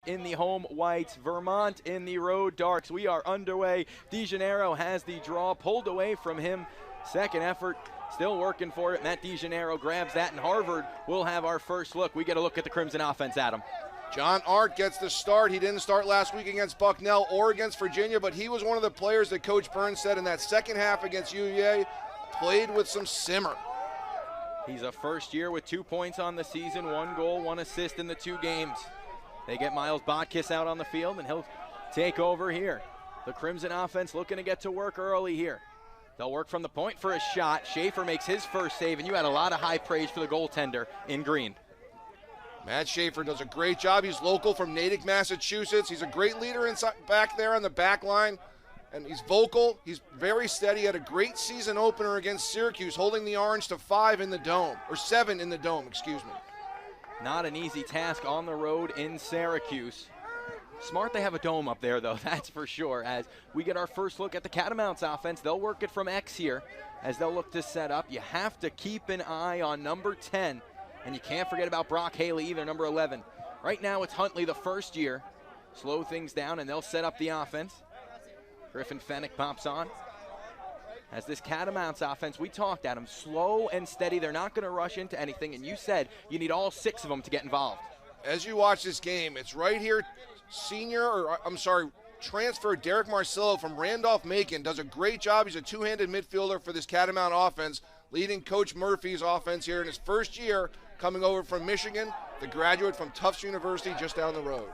in the home whites, Vermont in the road darks. We are underway. DeGennaro has the draw pulled away from him. Second effort, still working for it. Matt DeGennaro grabs that, and Harvard will have our first look. We get a look at the Crimson offense, Adam. John Arndt gets the start. He didn't start last week against Bucknell or against Virginia, but he was one of the players that Coach Burns said in that second half against UVA played with some simmer. He's a first year with 2 points on the season, 1 goal, 1 assist in the 2 games. They get Miles Botkiss out on the field, and he'll take over here. The Crimson offense looking to get to work early here. They'll work from the point for a shot. Schaefer makes his first save, and you had a lot of high praise for the goaltender in green. Matt Schaefer does a great job. He's local from Natick, Massachusetts. He's a great leader inside, back there on the back line, and he's vocal. He's very steady. He had a great season opener against Syracuse, holding the Orange to 5 in the dome, or 7 in the dome, excuse me. Not an easy task on the road in Syracuse. Smart they have a dome up there, though, that's for sure. As we get our first look at the Catamounts offense, they'll work it from X here as they'll look to set up. You have to keep an eye on number 10, and you can't forget about Brock Haley either, number 11. Right now it's Huntley, the first year. Slow things down, and they'll set up the offense. Griffin Fennick pops on. As this Catamounts offense, we talked at them, slow and steady. They're not going to rush into anything, and you said you need all 6 of them to get involved. As you watch this game, it's right here, transfer Derek Marcello from Randolph-Macon does a great job. He's a two-handed midfielder for this Catamount offense, leading Coach Murphy's offense here in his first year, coming over from Michigan, the graduate from Tufts University just down the road.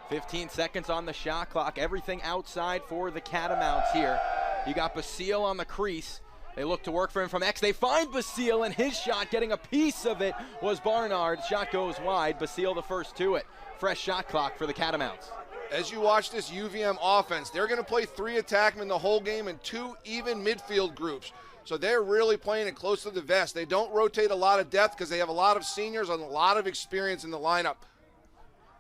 15 seconds on the shot clock, everything outside for the Catamounts here. You got Basile on the crease. They look to work for him from X. They find Basile, and his shot, getting a piece of it, was Barnard. Shot goes wide. Basile the first to it. Fresh shot clock for the Catamounts. As you watch this UVM offense, they're going to play 3 attackmen the whole game and 2 even midfield groups. So they're really playing it close to the vest. They don't rotate a lot of depth because they have a lot of seniors and a lot of experience in the lineup.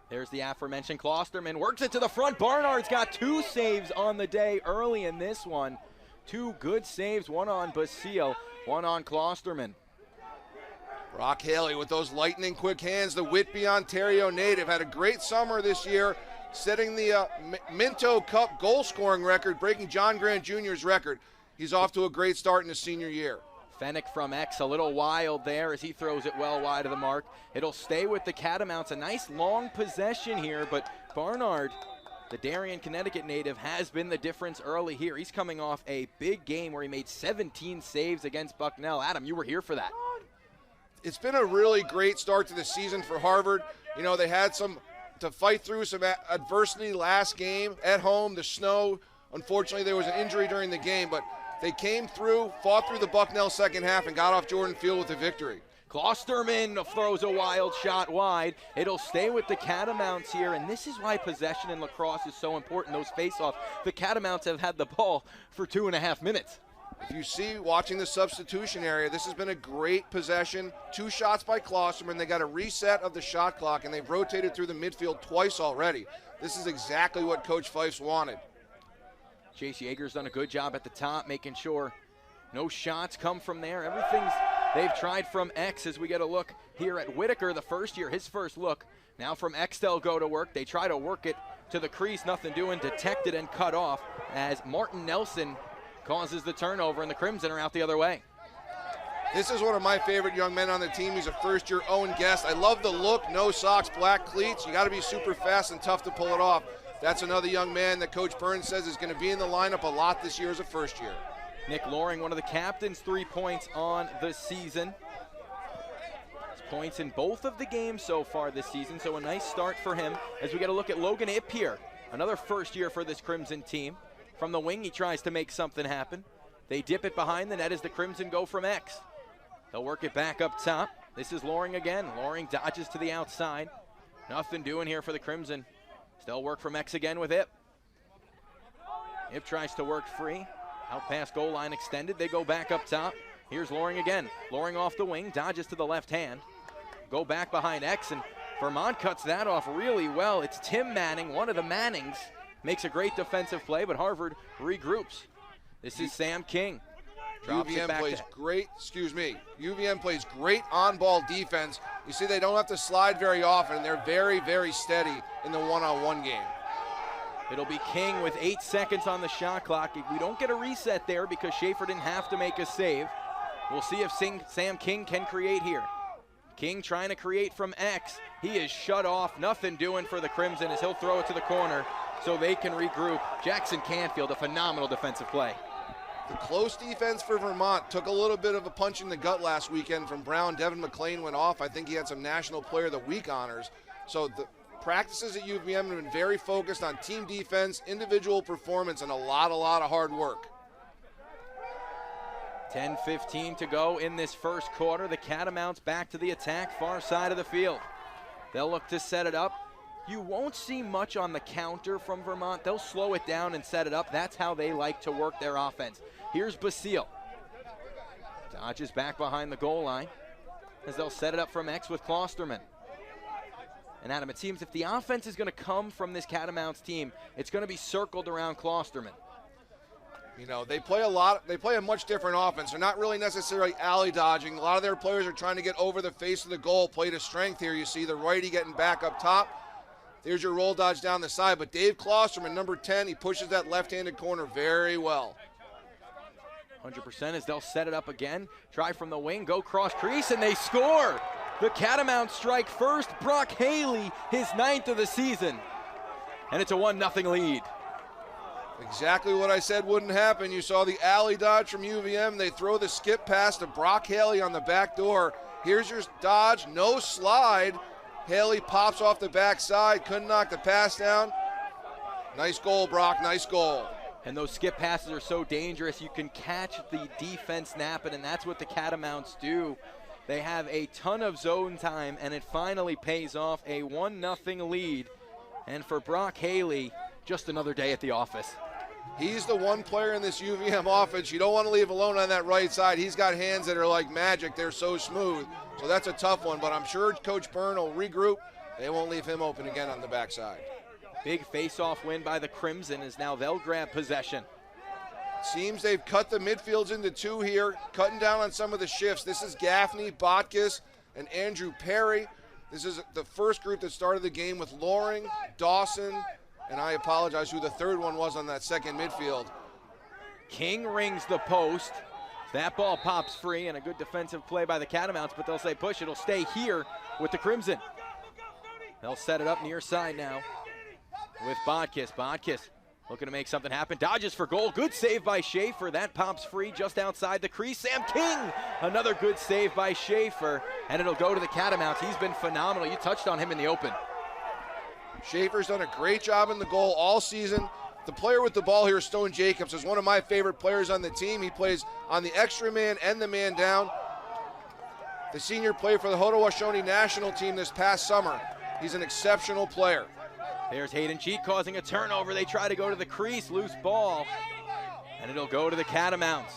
There's the aforementioned Klosterman, works it to the front. Barnard's got 2 saves on the day early in this one. 2 good saves, 1 on Basile, 1 on Klosterman. Brock Haley with those lightning quick hands, the Whitby, Ontario native, had a great summer this year, setting the Minto Cup goal scoring record, breaking John Grant Jr.'s record. He's off to a great start in his senior year. Fennick from X, a little wild there as he throws it well wide of the mark. It'll stay with the Catamounts. A nice long possession here, but Barnard, the Darien, Connecticut native, has been the difference early here. He's coming off a big game where he made 17 saves against Bucknell. Adam, you were here for that. It's been a really great start to the season for Harvard. You know, they had to fight through some adversity last game at home, the snow. Unfortunately, there was an injury during the game, but they came through, fought through the Bucknell second half, and got off Jordan Field with a victory. Klosterman throws a wild shot wide. It'll stay with the Catamounts here, and this is why possession in lacrosse is so important, those face-offs. The Catamounts have had the ball for 2.5 minutes. If you see, watching the substitution area, this has been a great possession. 2 shots by Klosterman. They got a reset of the shot clock, and they've rotated through the midfield twice already. This is exactly what Coach Fife's wanted. Chase Yeager's done a good job at the top, making sure no shots come from there. Everything's they've tried from X as we get a look here at Whitaker, the first year, his first look. Now from X they'll go to work. They try to work it to the crease, nothing doing, detected and cut off as Martin Nelson causes the turnover, and the Crimson are out the other way. This is one of my favorite young men on the team. He's a first-year Owen Guest. I love the look, no socks, black cleats. You got to be super fast and tough to pull it off. That's another young man that Coach Burns says is going to be in the lineup a lot this year as a first year. Nick Loring, one of the captains, 3 points on the season. Points in both of the games so far this season, so a nice start for him as we get a look at Logan Ipp here. Another first year for this Crimson team. From the wing, he tries to make something happen. They dip it behind the net as the Crimson go from X. They'll work it back up top. This is Loring again. Loring dodges to the outside. Nothing doing here for the Crimson. Still work from X again with Ipp. Ipp tries to work free. Out past goal line extended. They go back up top. Here's Loring again. Loring off the wing, dodges to the left hand. Go back behind X, and Vermont cuts that off really well. It's Tim Manning, one of the Mannings. Makes a great defensive play, but Harvard regroups. This is Sam King. UVM plays great, UVM plays great on-ball defense. You see they don't have to slide very often. They're very, very steady in the one-on-one game. It'll be King with 8 seconds on the shot clock. We don't get a reset there because Schaefer didn't have to make a save. We'll see if Sam King can create here. King trying to create from X. He is shut off. Nothing doing for the Crimson as he'll throw it to the corner so they can regroup. Jackson Canfield, a phenomenal defensive play. The close defense for Vermont took a little bit of a punch in the gut last weekend from Brown. Devin McLean went off. I think he had some National Player of the Week honors. So the practices at UVM have been very focused on team defense, individual performance, and a lot of hard work. 10:15 to go in this first quarter. The Catamounts back to the attack, far side of the field. They'll look to set it up. You won't see much on the counter from Vermont. They'll slow it down and set it up. That's how they like to work their offense. Here's Basile. Dodges back behind the goal line as they'll set it up from X with Klosterman. And Adam, it seems if the offense is going to come from this Catamounts team, it's going to be circled around Klosterman. You know, they play a much different offense. They're not really necessarily alley dodging. A lot of their players are trying to get over the face of the goal, play to strength here. You see the righty getting back up top. There's your roll dodge down the side. But Dave Klosterman, number 10, he pushes that left-handed corner very well. 100% as they'll set it up again. Try from the wing, go cross crease, and they score. The Catamounts strike first. Brock Haley, his 9th of the season. And it's a 1-0 lead. Exactly what I said wouldn't happen. You saw the alley dodge from UVM. They throw the skip pass to Brock Haley on the back door. Here's your dodge, no slide. Haley pops off the backside, couldn't knock the pass down. Nice goal, Brock, nice goal. And those skip passes are so dangerous. You can catch the defense napping, and that's what the Catamounts do. They have a ton of zone time, and it finally pays off. A 1-0 lead. And for Brock Haley, just another day at the office. He's the one player in this UVM offense you don't want to leave alone on that right side. He's got hands that are like magic. They're so smooth. So that's a tough one, but I'm sure Coach Byrne will regroup. They won't leave him open again on the backside. Big face-off win by the Crimson as now they'll grab possession. Seems they've cut the midfields into two here, cutting down on some of the shifts. This is Gaffney, Botkus, and Andrew Perry. This is the first group that started the game with Loring, Dawson, and I apologize who the third one was on that second midfield. King rings the post. That ball pops free, and a good defensive play by the Catamounts, but they'll say push. It'll stay here with the Crimson. They'll set it up near side now with Botkus. Botkus looking to make something happen. Dodges for goal. Good save by Schaefer. That pops free just outside the crease. Sam King, another good save by Schaefer, and it'll go to the Catamounts. He's been phenomenal. You touched on him in the open. Schaefer's done a great job in the goal all season. The player with the ball here, Stone Jacobs, is one of my favorite players on the team. He plays on the extra man and the man down. The senior played for the Haudenosaunee national team this past summer. He's an exceptional player. There's Hayden Cheek causing a turnover. They try to go to the crease, loose ball, and it'll go to the Catamounts.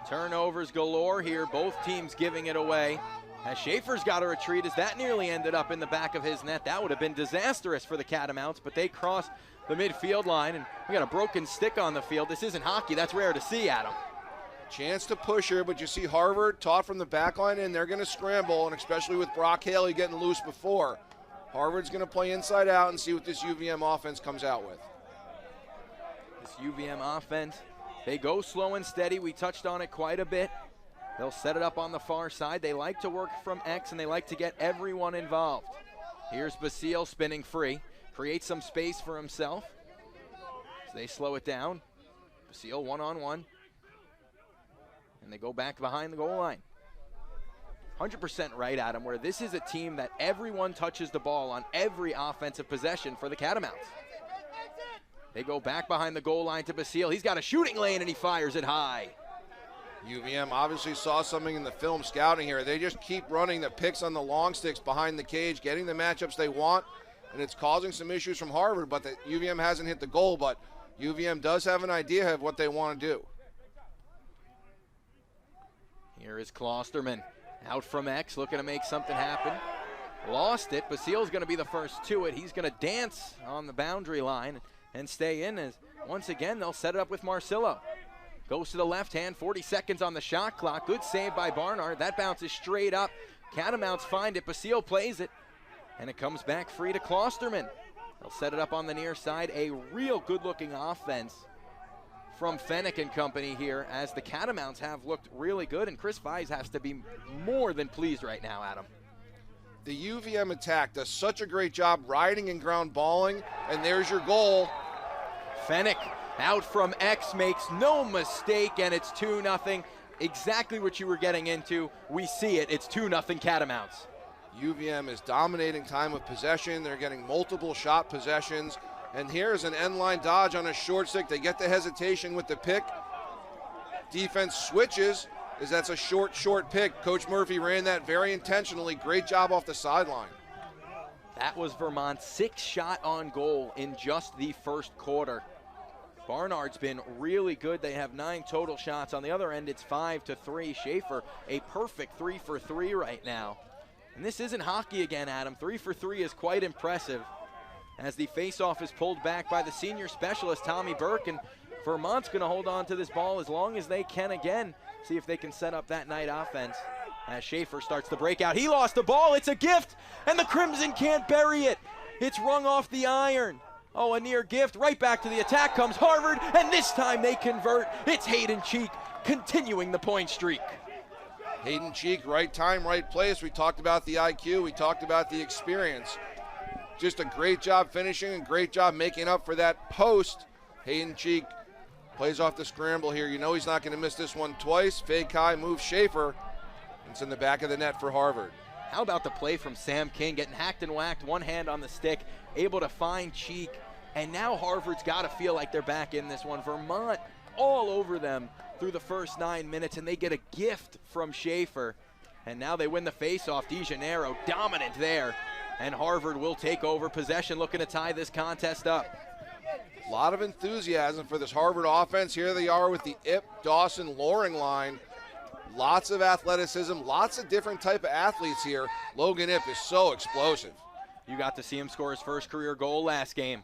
Turnovers galore here, both teams giving it away. As Schaefer's got to retreat as that nearly ended up in the back of his net. That would have been disastrous for the Catamounts, but they cross the midfield line, and we got a broken stick on the field. This isn't hockey. That's rare to see, Adam. Chance to push here, but you see Harvard taught from the back line, and they're going to scramble, and especially with Brock Haley getting loose before. Harvard's going to play inside out and see what this UVM offense comes out with. This UVM offense, they go slow and steady. We touched on it quite a bit. They'll set it up on the far side. They like to work from X, and they like to get everyone involved. Here's Basile spinning free. Creates some space for himself. So they slow it down. Basile one-on-one. And they go back behind the goal line. 100% right, Adam, where this is a team that everyone touches the ball on every offensive possession for the Catamounts. They go back behind the goal line to Basile. He's got a shooting lane, and he fires it high. UVM obviously saw something in the film scouting here. They just keep running the picks on the long sticks behind the cage, getting the matchups they want, and it's causing some issues from Harvard, but the UVM hasn't hit the goal, but UVM does have an idea of what they want to do. Here is Klosterman out from X, looking to make something happen. Lost it. Basile's going to be the first to it. He's going to dance on the boundary line and stay in as once again they'll set it up with Marcillo. Goes to the left hand, 40 seconds on the shot clock. Good save by Barnard. That bounces straight up. Catamounts find it. Basile plays it. And it comes back free to Klosterman. They'll set it up on the near side. A real good-looking offense from Fennick and company here, as the Catamounts have looked really good, and Chris Vise has to be more than pleased right now, Adam. The UVM attack does such a great job riding and ground balling, and there's your goal. Fennick out from X, makes no mistake, and it's 2-0. Exactly what you were getting into. We see it. It's 2-0 Catamounts. UVM is dominating time of possession. They're getting multiple shot possessions. And here's an end-line dodge on a short stick. They get the hesitation with the pick. Defense switches, as that's a short pick. Coach Murphy ran that very intentionally. Great job off the sideline. That was Vermont's 6th shot on goal in just the first quarter. Barnard's been really good. They have 9 total shots. On the other end, it's 5-3. Schaefer, a perfect 3 for 3 right now. And this isn't hockey again, Adam. 3 for 3 is quite impressive, as the faceoff is pulled back by the senior specialist, Tommy Burke, and Vermont's going to hold on to this ball as long as they can again, see if they can set up that night offense. As Schaefer starts the breakout, he lost the ball, it's a gift, and the Crimson can't bury it. It's rung off the iron. Oh, a near gift, right back to the attack comes Harvard, and this time they convert. It's Hayden Cheek continuing the point streak. Hayden Cheek, right time, right place. We talked about the IQ, we talked about the experience. Just a great job finishing and great job making up for that post. Hayden Cheek plays off the scramble here. You know he's not going to miss this one twice. Fei Kai moves Schaefer. It's in the back of the net for Harvard. How about the play from Sam King, getting hacked and whacked, one hand on the stick, able to find Cheek. And now Harvard's got to feel like they're back in this one. Vermont all over them through the first 9 minutes, and they get a gift from Schaefer. And now they win the faceoff. DeJaneiro dominant there. And Harvard will take over possession, looking to tie this contest up. A lot of enthusiasm for this Harvard offense. Here they are with the Ip, Dawson, Loring line. Lots of athleticism, lots of different type of athletes here. Logan Ip is so explosive. You got to see him score his first career goal last game.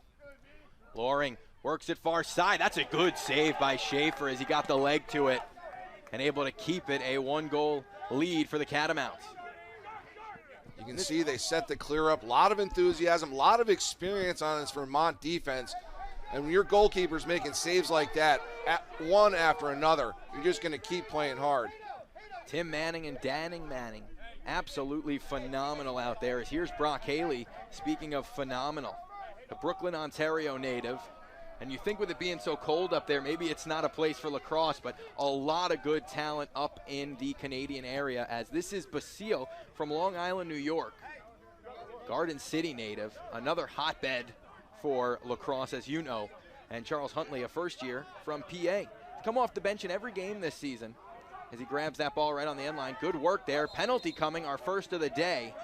Loring works it far side. That's a good save by Schaefer as he got the leg to it and able to keep it a 1-goal lead for the Catamounts. You can see they set the clear up. A lot of enthusiasm, a lot of experience on this Vermont defense. And when your goalkeeper's making saves like that, one after another, you're just going to keep playing hard. Tim Manning and Danning Manning, absolutely phenomenal out there. As here's Brock Haley, speaking of phenomenal, a Brooklyn, Ontario native. And you think with it being so cold up there, maybe it's not a place for lacrosse, but a lot of good talent up in the Canadian area, as this is Basile from Long Island, New York. Garden City native, another hotbed for lacrosse, as you know. And Charles Huntley, a first year from PA. Come off the bench in every game this season as he grabs that ball right on the end line. Good work there. Penalty coming, our first of the day.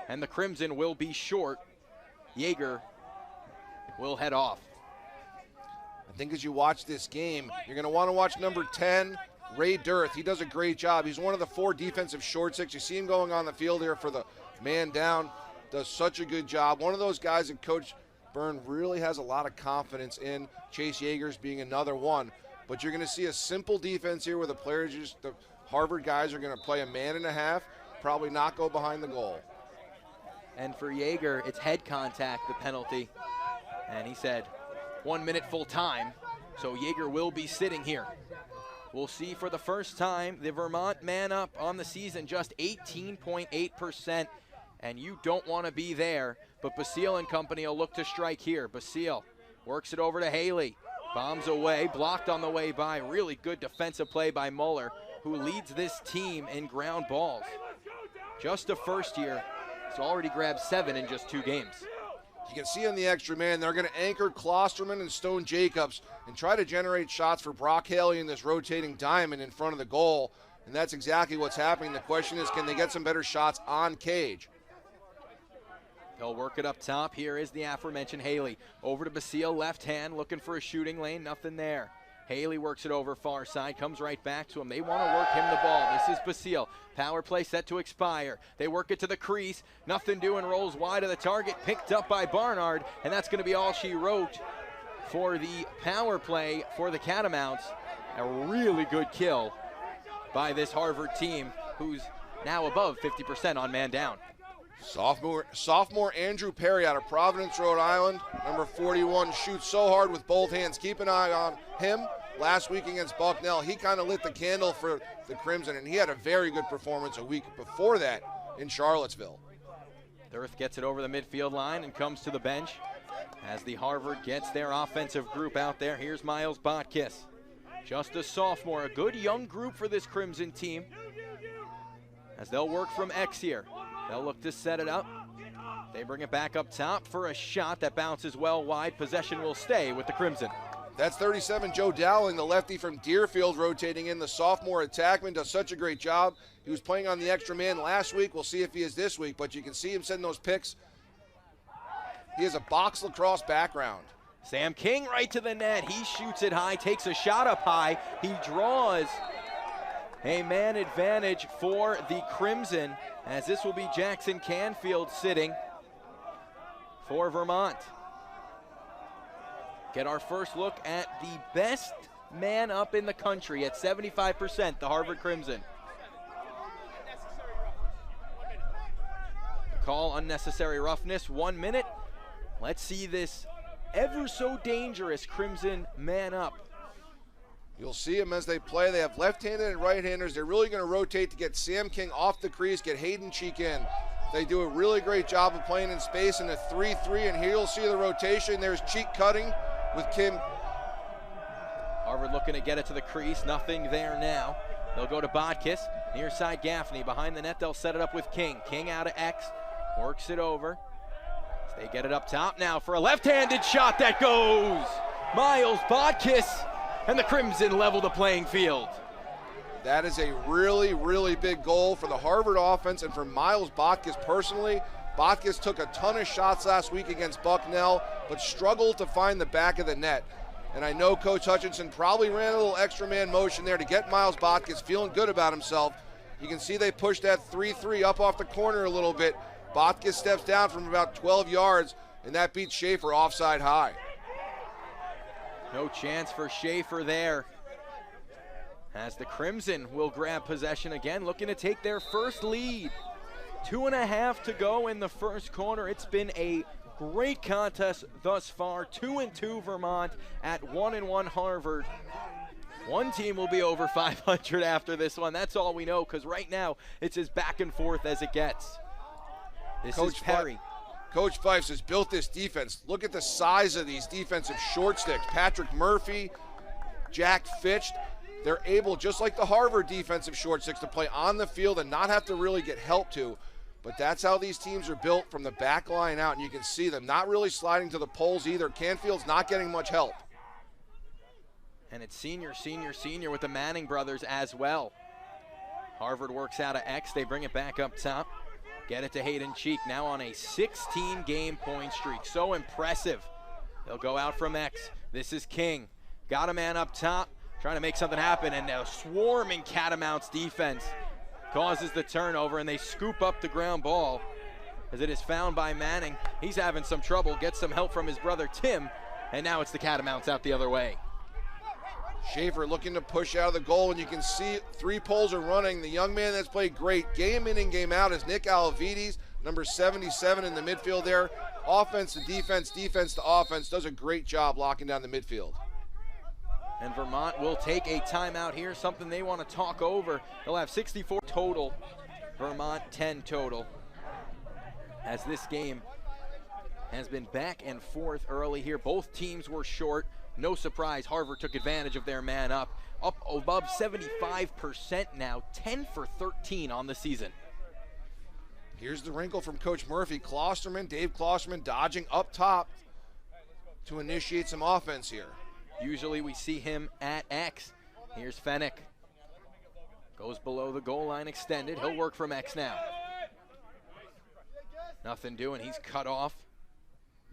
And the Crimson will be short. Yeager will head off. I think as you watch this game, you're going to want to watch number 10, Ray Dirth. He does a great job. He's one of the 4 defensive short sticks. You see him going on the field here for the man down. Does such a good job. One of those guys that Coach Byrne really has a lot of confidence in. Chase Yeager's being another one. But you're going to see a simple defense here where the players, the Harvard guys are going to play a man and a half, probably not go behind the goal. And for Yeager, it's head contact, the penalty. And he said 1 minute full time, so Yeager will be sitting here. We'll see for the first time the Vermont man up on the season, just 18.8%, and you don't want to be there, but Basile and company will look to strike here. Basile works it over to Haley, bombs away, blocked on the way by. Really good defensive play by Muller, who leads this team in ground balls. Just a first year, he's already grabbed 7 in just 2 games. You can see on the extra man, they're going to anchor Klosterman and Stone Jacobs and try to generate shots for Brock Haley in this rotating diamond in front of the goal. And that's exactly what's happening. The question is, can they get some better shots on cage? They'll work it up top. Here is the aforementioned Haley. Over to Basile, left hand, looking for a shooting lane, nothing there. Haley works it over far side, comes right back to him. They want to work him the ball. This is Basile. Power play set to expire. They work it to the crease. Nothing doing, rolls wide of the target. Picked up by Barnard, and that's going to be all she wrote for the power play for the Catamounts. A really good kill by this Harvard team, who's now above 50% on man down. Sophomore Andrew Perry out of Providence, Rhode Island, number 41, shoots so hard with both hands. Keep an eye on him. Last week against Bucknell, he kind of lit the candle for the Crimson, and he had a very good performance a week before that in Charlottesville. Thirth gets it over the midfield line and comes to the bench as the Harvard gets their offensive group out there. Here's Miles Botkiss, just a sophomore, a good young group for this Crimson team, as they'll work from X here. They'll look to set it up. They bring it back up top for a shot that bounces well wide. Possession will stay with the Crimson. That's 37, Joe Dowling, the lefty from Deerfield, rotating in. The sophomore attackman does such a great job. He was playing on the extra man last week. We'll see if he is this week, but you can see him sending those picks. He has a box lacrosse background. Sam King right to the net. He shoots it high, takes a shot up high. He draws a man advantage for the Crimson, as this will be Jackson Canfield sitting for Vermont. Get our first look at the best man up in the country at 75%, the Harvard Crimson. Call unnecessary roughness, 1 minute. Let's see this ever so dangerous Crimson man up. You'll see them as they play. They have left-handed and right-handers. They're really going to rotate to get Sam King off the crease, get Hayden Cheek in. They do a really great job of playing in space in a 3-3, and here you'll see the rotation. There's Cheek cutting with Kim. Harvard looking to get it to the crease. Nothing there now. They'll go to Botkiss. Near side Gaffney. Behind the net, they'll set it up with King. King out of X. Works it over. They get it up top now for a left-handed shot that goes. Miles Botkiss, and the Crimson level the playing field. That is a really, really big goal for the Harvard offense and for Miles Botkiss personally. Botkiss took a ton of shots last week against Bucknell, but struggled to find the back of the net. And I know Coach Hutchinson probably ran a little extra man motion there to get Miles Botkiss feeling good about himself. You can see they pushed that 3-3 up off the corner a little bit. Botkiss steps down from about 12 yards, and that beats Schaefer offside high. No chance for Schaefer there, as the Crimson will grab possession again, looking to take their first lead. 2.5 to go in the first quarter. It's been a great contest thus far. 2-2 Vermont at 1-1 Harvard. One team will be over 500 after this one. That's all we know, because right now it's as back and forth as it gets. This is Perry. Coach Fifes has built this defense. Look at the size of these defensive short sticks. Patrick Murphy, Jack Fitch, they're able, just like the Harvard defensive short sticks, to play on the field and not have to really get help to. But that's how these teams are built from the back line out, and you can see them not really sliding to the poles either. Canfield's not getting much help. And it's senior with the Manning brothers as well. Harvard works out of X. They bring it back up top. Get it to Hayden Cheek, now on a 16-game point streak. So impressive. They'll go out from X. This is King. Got a man up top, trying to make something happen, and a swarming Catamounts defense causes the turnover, and they scoop up the ground ball as it is found by Manning. He's having some trouble, gets some help from his brother Tim, and now it's the Catamounts out the other way. Schaefer looking to push out of the goal, and you can see three poles are running. The young man that's played great game in and game out is Nick Alvides, number 77 in the midfield there. Offense to defense, defense to offense, does a great job locking down the midfield. And Vermont will take a timeout here, something they want to talk over. They'll have 64 total, Vermont 10 total, as this game has been back and forth early here. Both teams were short. No surprise, Harvard took advantage of their man up above 75% now, 10 for 13 on the season. Here's the wrinkle from Coach Murphy. Dave Klosterman dodging up top to initiate some offense here. Usually we see him at X. Here's Fennick. Goes below the goal line extended. He'll work from X now. Nothing doing, he's cut off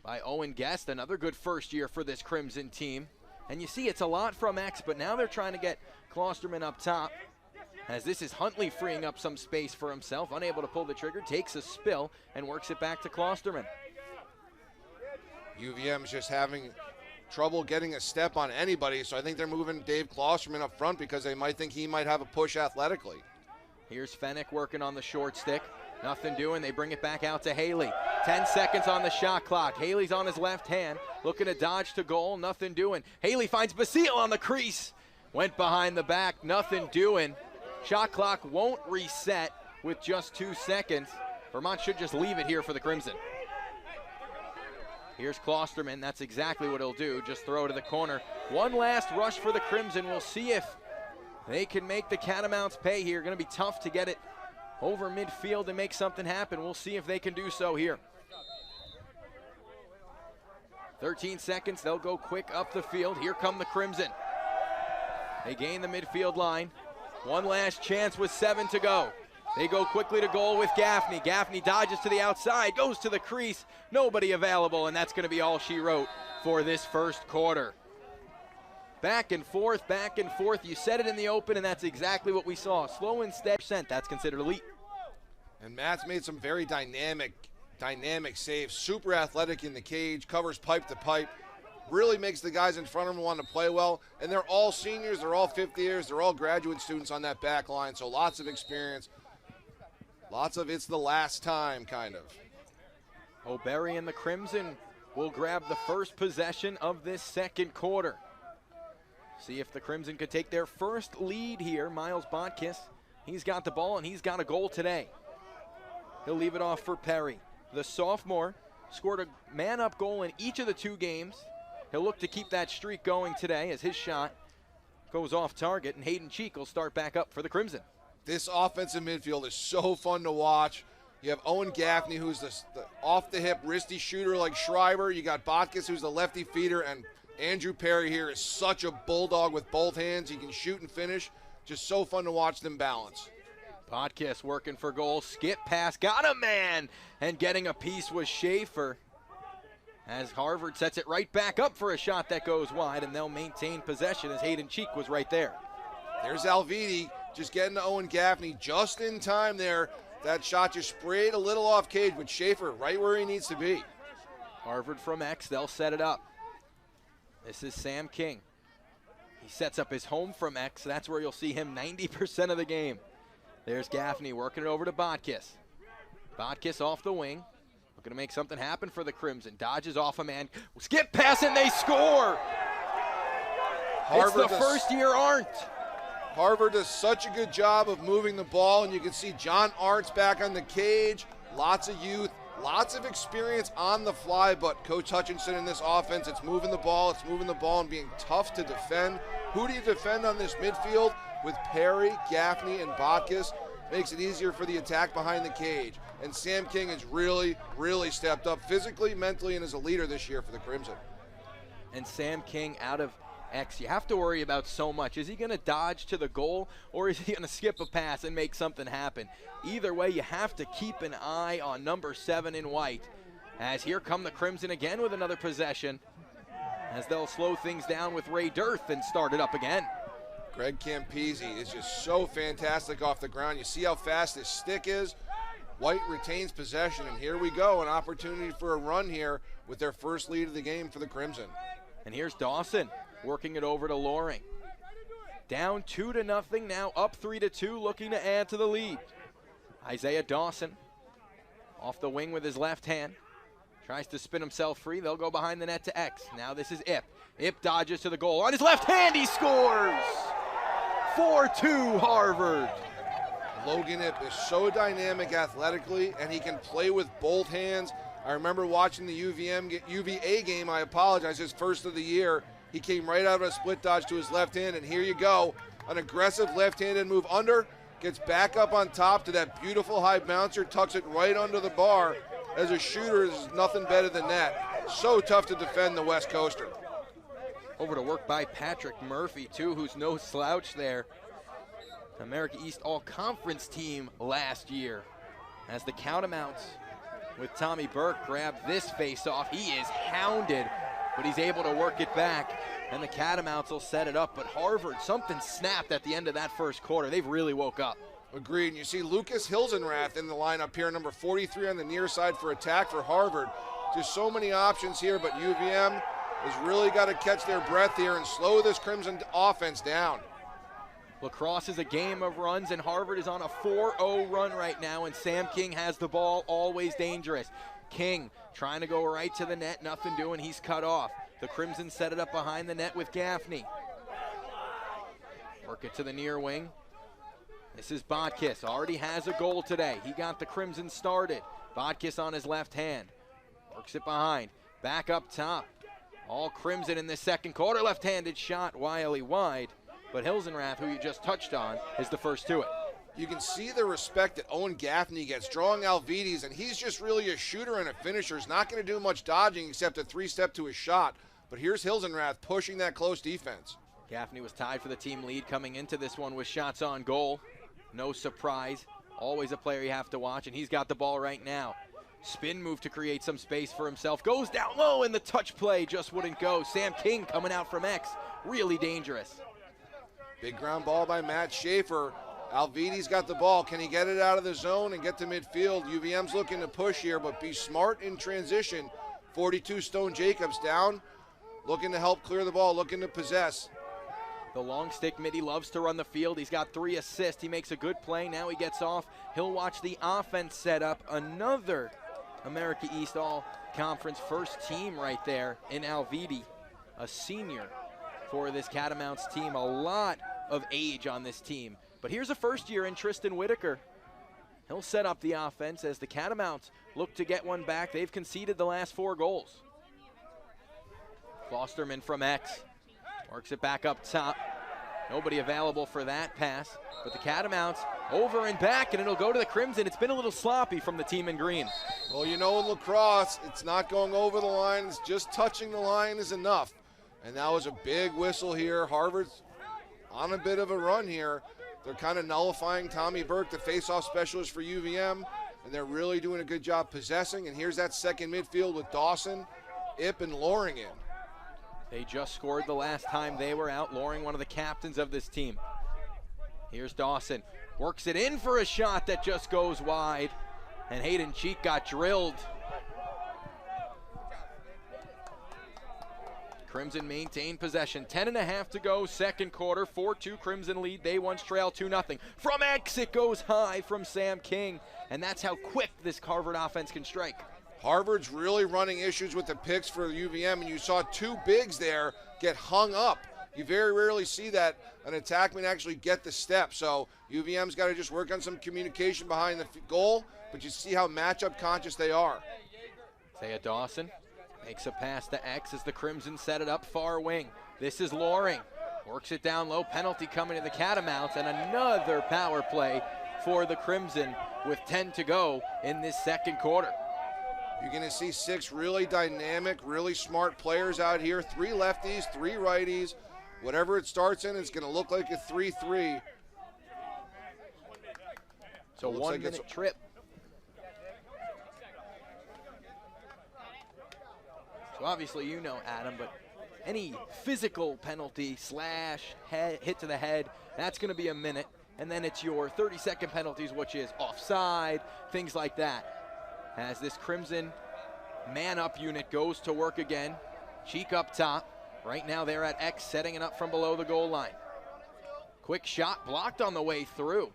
by Owen Guest, another good first year for this Crimson team. And you see it's a lot from X, but now they're trying to get Klosterman up top, as this is Huntley freeing up some space for himself, unable to pull the trigger, takes a spill and works it back to Klosterman. UVM's just having trouble getting a step on anybody, so I think they're moving Dave Klosterman up front because they might think he might have a push athletically. Here's Fennick working on the short stick. Nothing doing. They bring it back out to Haley. 10 seconds on the shot clock. Haley's on his left hand, looking to dodge to goal. Nothing doing. Haley finds Basile on the crease. Went behind the back. Nothing doing. Shot clock won't reset with just 2 seconds. Vermont should just leave it here for the Crimson. Here's Klosterman. That's exactly what he'll do. Just throw to the corner. One last rush for the Crimson. We'll see if they can make the Catamounts pay here. Going to be tough to get it over midfield and make something happen. We'll see if they can do so here. 13 seconds. They'll go quick up the field. Here come the Crimson. They gain the midfield line. One last chance with 7 to go. They go quickly to goal with Gaffney. Gaffney dodges to the outside, goes to the crease. Nobody available, and that's going to be all she wrote for this first quarter. Back and forth, back and forth. You said it in the open, and that's exactly what we saw. Slow and steady percent. That's considered elite. And Matt's made some very dynamic saves. Super athletic in the cage, covers pipe to pipe. Really makes the guys in front of him want to play well. And they're all seniors, they're all 50 years, they're all graduate students on that back line, so lots of experience. Lots of it's the last time, kind of. O'Berry and the Crimson will grab the first possession of this second quarter. See if the Crimson could take their first lead here. Miles Botkiss, he's got the ball and he's got a goal today. He'll leave it off for Perry. The sophomore scored a man-up goal in each of the 2 games. He'll look to keep that streak going today as his shot goes off target, and Hayden Cheek will start back up for the Crimson. This offensive midfield is so fun to watch. You have Owen Gaffney, who's the off-the-hip, wristy shooter like Schreiber. You got Botkiss, who's the lefty feeder, and Andrew Perry here is such a bulldog with both hands. He can shoot and finish. Just so fun to watch them balance. Botkiss working for goal. Skip pass, got a man, and getting a piece was Schaefer. As Harvard sets it right back up for a shot that goes wide, and they'll maintain possession as Hayden Cheek was right there. There's Alviti just getting to Owen Gaffney just in time there. That shot just sprayed a little off cage, but Schaefer right where he needs to be. Harvard from X, they'll set it up. This is Sam King. He sets up his home from X. That's where you'll see him 90% of the game. There's Gaffney working it over to Botkiss. Botkiss off the wing. Looking to make something happen for the Crimson. Dodges off a man. Skip pass and they score! It's the first year Arndt. Harvard does such a good job of moving the ball, and you can see John Arndt's back on the cage. Lots of youth, lots of experience on the fly, but Coach Hutchinson in this offense, it's moving the ball and being tough to defend. Who do you defend on this midfield? With Perry, Gaffney, and Botkiss, makes it easier for the attack behind the cage. And Sam King has really, really stepped up physically, mentally, and as a leader this year for the Crimson. And Sam King out of X, you have to worry about so much. Is he going to dodge to the goal, or is he going to skip a pass and make something happen? Either way, you have to keep an eye on number 7 in white. As here come the Crimson again with another possession, as they'll slow things down with Ray Dirth and start it up again. Greg Campese is just so fantastic off the ground. You see how fast his stick is. White retains possession, and here we go, an opportunity for a run here with their first lead of the game for the Crimson. And here's Dawson working it over to Loring. Down 2-0 now, up 3-2, looking to add to the lead. Isaiah Dawson off the wing with his left hand. Tries to spin himself free. They'll go behind the net to X. Now this is Ip. Ip dodges to the goal. On his left hand, he scores! 4-2 Harvard. Logan Ip is so dynamic athletically, and he can play with both hands. I remember watching the UVA game, I apologize, his first of the year. He came right out of a split dodge to his left hand, and here you go. An aggressive left-handed move under, gets back up on top to that beautiful high bouncer, tucks it right under the bar. As a shooter, there's nothing better than that. So tough to defend the West Coaster. Over to work by Patrick Murphy, too, who's no slouch there. America East All-Conference team last year. As the Catamounts with Tommy Burke grab this face-off. He is hounded, but he's able to work it back, and the Catamounts will set it up. But Harvard, something snapped at the end of that first quarter. They've really woke up. Agreed. And you see Lucas Hilsenrath in the lineup here, number 43 on the near side for attack for Harvard. Just so many options here, but UVM has really got to catch their breath here and slow this Crimson offense down. Lacrosse is a game of runs, and Harvard is on a 4-0 run right now, and Sam King has the ball, always dangerous. King trying to go right to the net, nothing doing, he's cut off. The Crimson set it up behind the net with Gaffney. Work it to the near wing. This is Botkiss, already has a goal today. He got the Crimson started. Botkiss on his left hand. Works it behind, back up top. All Crimson in this second quarter, left-handed shot, wide. But Hilsenrath, who you just touched on, is the first to it. You can see the respect that Owen Gaffney gets, drawing Alvides, and he's just really a shooter and a finisher. He's not going to do much dodging except a three-step to his shot. But here's Hilsenrath pushing that close defense. Gaffney was tied for the team lead coming into this one with shots on goal. No surprise. Always a player you have to watch, and he's got the ball right now. Spin move to create some space for himself. Goes down low, and the touch play just wouldn't go. Sam King coming out from X. Really dangerous. Big ground ball by Matt Schaefer. Alvides got the ball. Can he get it out of the zone and get to midfield? UVM's looking to push here, but be smart in transition. 42 Stone Jacobs down, looking to help clear the ball, looking to possess. The long stick mid, he loves to run the field. He's got 3 assists. He makes a good play. Now he gets off. He'll watch the offense set up. Another America East All-Conference first team right there in Alvidi, a senior for this Catamounts team. A lot of age on this team. But here's a first-year in Tristan Whitaker. He'll set up the offense as the Catamounts look to get one back. They've conceded the last 4 goals. Fosterman from X. Works it back up top. Nobody available for that pass. But the Catamounts over and back, and it'll go to the Crimson. It's been a little sloppy from the team in green. Well, you know, in lacrosse, it's not going over the line. It's just touching the line is enough. And that was a big whistle here. Harvard's on a bit of a run here. They're kind of nullifying Tommy Burke, the face-off specialist for UVM, and they're really doing a good job possessing. And here's that second midfield with Dawson, Ip, and Loring in. They just scored the last time they were out, Loring, one of the captains of this team. Here's Dawson, works it in for a shot that just goes wide, and Hayden Cheek got drilled. Crimson maintain possession. 10.5 to go, second quarter. 4-2 Crimson lead. They once trail 2-0. From X, it goes high from Sam King, and that's how quick this Harvard offense can strike. Harvard's really running issues with the picks for UVM, and you saw 2 bigs there get hung up. You very rarely see that an attackman actually get the step, so UVM's got to just work on some communication behind the goal, but you see how matchup conscious they are. Thea Dawson makes a pass to X as the Crimson set it up far wing. This is Loring, works it down low, penalty coming to the Catamounts, and another power play for the Crimson with 10 to go in this second quarter. You're going to see 6 really dynamic, really smart players out here. 3 lefties, 3 righties. Whatever it starts in, it's going to look like a 3-3. So 1 minute trip. So obviously you know, Adam, but any physical penalty / hit to the head, that's going to be a minute. And then it's your 30-second penalties, which is offside, things like that. As this Crimson man-up unit goes to work again. Cheek up top. Right now they're at X, setting it up from below the goal line. Quick shot blocked on the way through.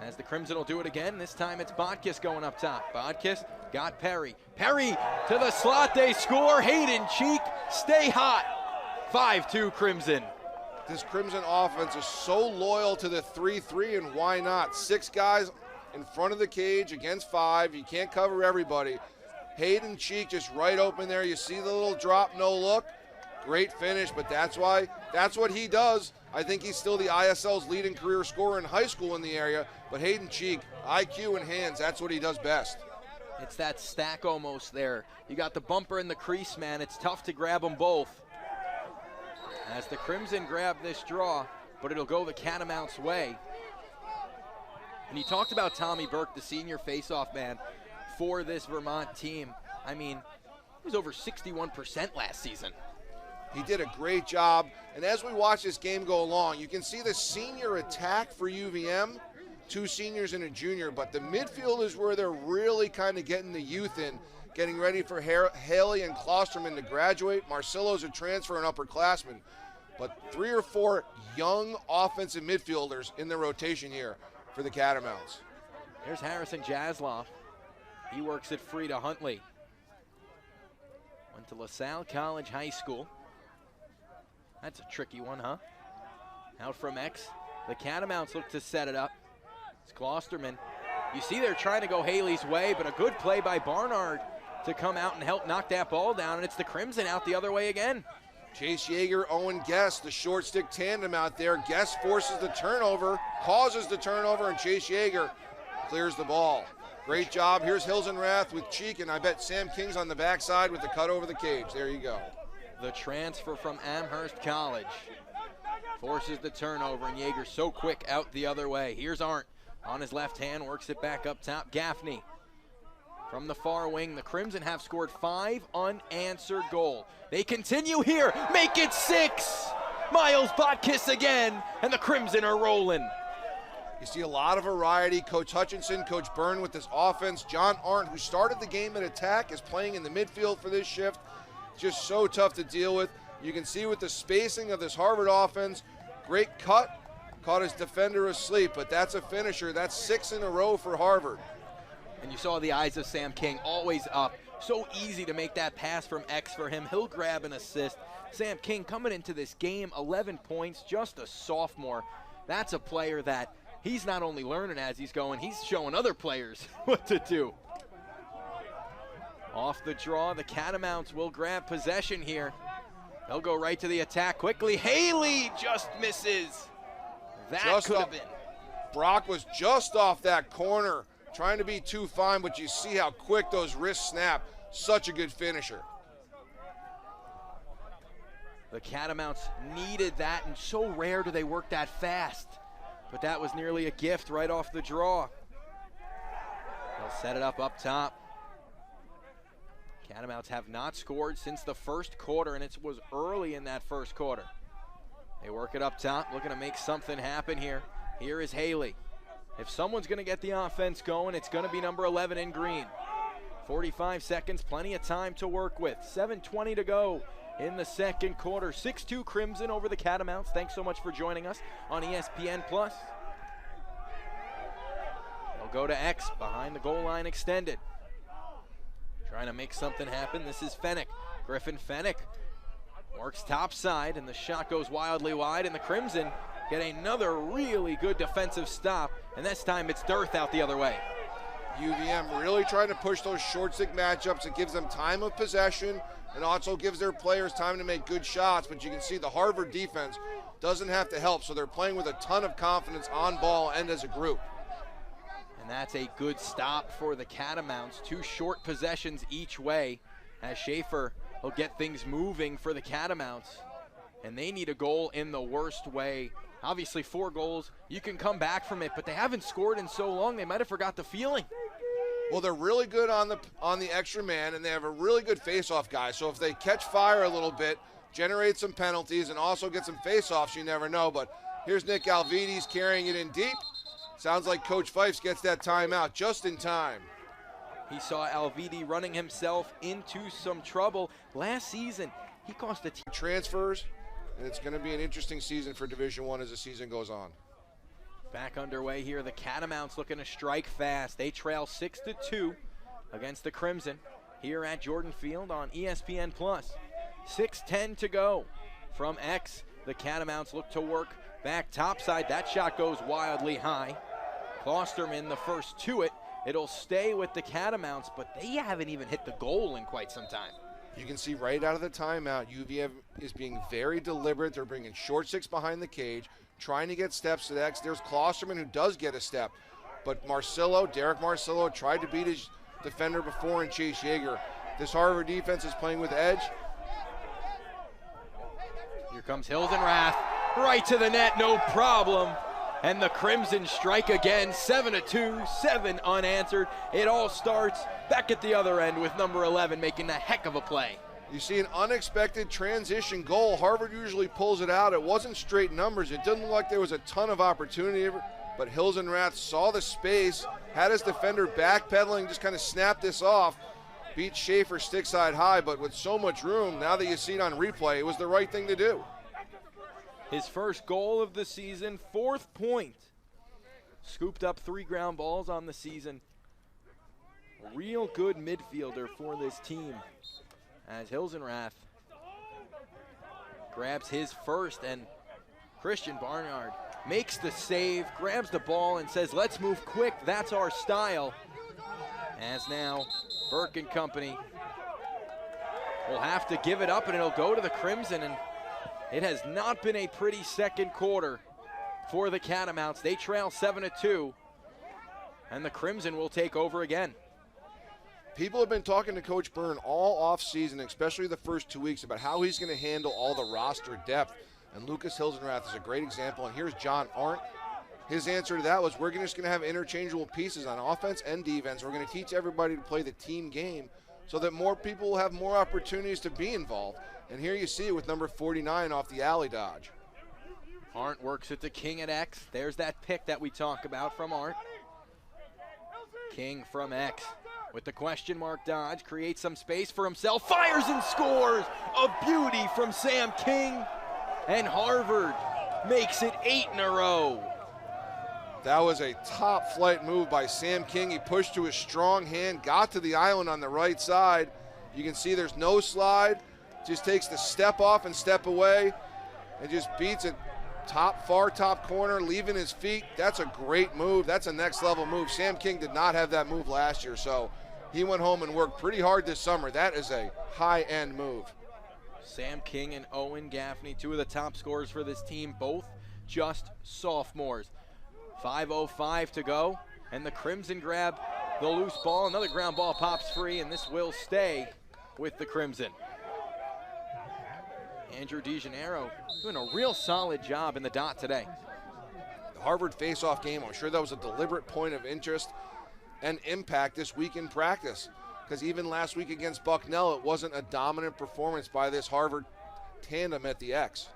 As the Crimson will do it again, this time it's Botkiss going up top. Botkiss got Perry. Perry to the slot, they score. Hayden Cheek, stay hot. 5-2 Crimson. This Crimson offense is so loyal to the 3-3, and why not? 6 guys in front of the cage against 5. You can't cover everybody. Hayden Cheek just right open there. You see the little drop, no look. Great finish, but that's what he does. I think he's still the ISL's leading career scorer in high school in the area, but Hayden Cheek, IQ and hands, that's what he does best. It's that stack almost there. You got the bumper and the crease, man. It's tough to grab them both. As the Crimson grab this draw, but it'll go the Catamounts' way. And you talked about Tommy Burke, the senior faceoff man for this Vermont team. I mean, he was over 61% last season. He did a great job, and as we watch this game go along, you can see the senior attack for UVM, 2 seniors and a junior, but the midfield is where they're really kind of getting the youth in, getting ready for Haley and Klosterman to graduate. Marcillo's a transfer and upperclassman. But 3 or 4 young offensive midfielders in the rotation here for the Catamounts. Here's Harrison Jasloff. He works it free to Huntley. Went to LaSalle College High School. That's a tricky one, huh? Out from X. The Catamounts look to set it up. It's Klosterman. You see they're trying to go Haley's way, but a good play by Barnard to come out and help knock that ball down, and it's the Crimson out the other way again. Chase Yeager, Owen Guest, the short stick tandem out there. Guest forces the turnover, causes the turnover, and Chase Yeager clears the ball. Great job. Here's Hilsenrath with cheek, and I bet Sam King's on the backside with the cut over the cage. There you go. The transfer from Amherst College forces the turnover, and Yeager so quick out the other way. Here's Arndt on his left hand, works it back up top. Gaffney from the far wing. The Crimson have scored 5 unanswered goals. They continue here, make it 6. Miles Botkiss again, and the Crimson are rolling. You see a lot of variety. Coach Hutchinson, Coach Byrne with this offense. John Arndt, who started the game at attack, is playing in the midfield for this shift. Just so tough to deal with. You can see with the spacing of this Harvard offense, great cut, caught his defender asleep, but that's a finisher. That's 6 in a row for Harvard. And you saw the eyes of Sam King always up. So easy to make that pass from X for him. He'll grab an assist. Sam King coming into this game, 11 points, just a sophomore. That's a player that he's not only learning as he's going, he's showing other players what to do. Off the draw, the Catamounts will grab possession here. They'll go right to the attack quickly. Haley just misses. That could have been. Brock was just off that corner, trying to be too fine, but you see how quick those wrists snap. Such a good finisher. The Catamounts needed that, and so rare do they work that fast. But that was nearly a gift right off the draw. They'll set it up top. Catamounts have not scored since the first quarter, and it was early in that first quarter. They work it up top, looking to make something happen here. Here is Haley. If someone's going to get the offense going, it's going to be number 11 in green. 45 seconds, plenty of time to work with. 7:20 to go in the second quarter. 6-2 Crimson over the Catamounts. Thanks so much for joining us on ESPN+. They'll go to X behind the goal line extended. Trying to make something happen. This is Fennick. Griffin Fennick works topside, and the shot goes wildly wide, and the Crimson get another really good defensive stop, and this time it's Dearth out the other way. UVM really trying to push those short stick matchups. It gives them time of possession and also gives their players time to make good shots, but you can see the Harvard defense doesn't have to help, so they're playing with a ton of confidence on ball and as a group. And that's a good stop for the Catamounts. 2 short possessions each way as Schaefer will get things moving for the Catamounts. And they need a goal in the worst way. Obviously 4 goals, you can come back from it, but they haven't scored in so long they might have forgot the feeling. Well, they're really good on the extra man, and they have a really good face-off guy. So if they catch fire a little bit, generate some penalties, and also get some face-offs, you never know. But here's Nick Alvides carrying it in deep. Sounds like Coach Fifes gets that timeout just in time. He saw Alvidi running himself into some trouble. Last season, he cost a team transfers, and it's going to be an interesting season for Division I as the season goes on. Back underway here, the Catamounts looking to strike fast. They trail 6-2 against the Crimson here at Jordan Field on ESPN+. 6:10 to go from X. The Catamounts look to work back topside. That shot goes wildly high. Klosterman the first to it. It'll stay with the Catamounts, but they haven't even hit the goal in quite some time. You can see right out of the timeout, UVM is being very deliberate. They're bringing short sticks behind the cage, trying to get steps to the X. There's Klosterman who does get a step, but Derek Marcillo tried to beat his defender before in Chase Yeager. This Harvard defense is playing with edge. Here comes Hilsenrath, right to the net, no problem. And the Crimson strike again, 7-2, 7 unanswered. It all starts back at the other end with number 11 making a heck of a play. You see an unexpected transition goal. Harvard usually pulls it out. It wasn't straight numbers. It didn't look like there was a ton of opportunity, but Hilsenrath saw the space, had his defender backpedaling, just kind of snapped this off. beat Schaefer stick side high, but with so much room, now that you see it on replay, it was the right thing to do. His first goal of the season, 4th point. Scooped up 3 ground balls on the season. A real good midfielder for this team as Hilsenrath grabs his first, and Christian Barnard makes the save, grabs the ball and says, let's move quick, that's our style. As now Burke and company will have to give it up, and it'll go to the Crimson, and it has not been a pretty second quarter for the Catamounts. They trail 7-2, and the Crimson will take over again. People have been talking to Coach Byrne all off-season, especially the first 2 weeks, about how he's going to handle all the roster depth, and Lucas Hilsenrath is a great example, and here's John Arndt. His answer to that was, we're just going to have interchangeable pieces on offense and defense. We're going to teach everybody to play the team game so that more people will have more opportunities to be involved. And here you see it with number 49 off the alley dodge. Arndt works it to King at X. There's that pick that we talk about from Arndt. King from X with the question mark dodge, creates some space for himself, fires and scores! A beauty from Sam King, and Harvard makes it 8 in a row. That was a top flight move by Sam King. He pushed to his strong hand, got to the island on the right side. You can see there's no slide, just takes the step off and step away, and just beats it far top corner, leaving his feet. That's a great move. That's a next level move. Sam King did not have that move last year, so he went home and worked pretty hard this summer. That is a high-end move. Sam King and Owen Gaffney, 2 of the top scorers for this team, both just sophomores. 5:05 to go, and the Crimson grab the loose ball. Another ground ball pops free, and this will stay with the Crimson. Andrew DeGennaro doing a real solid job in the dot today. The Harvard face-off game, I'm sure that was a deliberate point of interest and impact this week in practice, because even last week against Bucknell, it wasn't a dominant performance by this Harvard tandem at the X.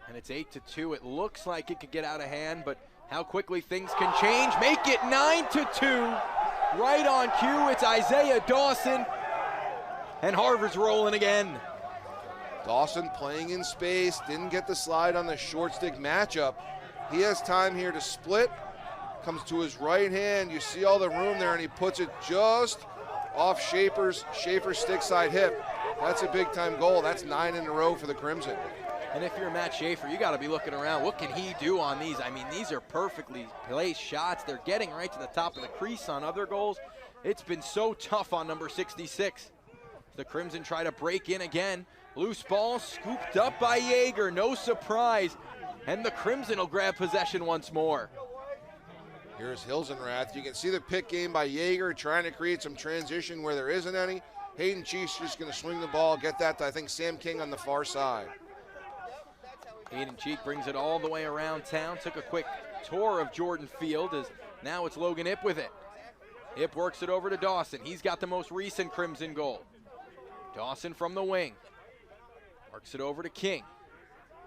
And it's 8-2. It looks like it could get out of hand, but how quickly things can change. Make it 9-2. Right on cue, it's Isaiah Dawson, and Harvard's rolling again. Dawson playing in space, didn't get the slide on the short stick matchup. He has time here to split, comes to his right hand. You see all the room there, and he puts it just off Schaefer's stick side hip. That's a big time goal. That's 9 in a row for the Crimson. And if you're Matt Schaefer, you got to be looking around. What can he do on these? I mean, these are perfectly placed shots. They're getting right to the top of the crease on other goals. It's been so tough on number 66. The Crimson try to break in again. Loose ball scooped up by Yeager. No surprise. And the Crimson will grab possession once more. Here's Hilsenrath. You can see the pick game by Yeager, trying to create some transition where there isn't any. Hayden Cheek's just going to swing the ball, get that to, I think, Sam King on the far side. Hayden Cheek brings it all the way around town. Took a quick tour of Jordan Field, as now it's Logan Ip with it. Ip works it over to Dawson. He's got the most recent Crimson goal. Dawson from the wing. Works it over to King.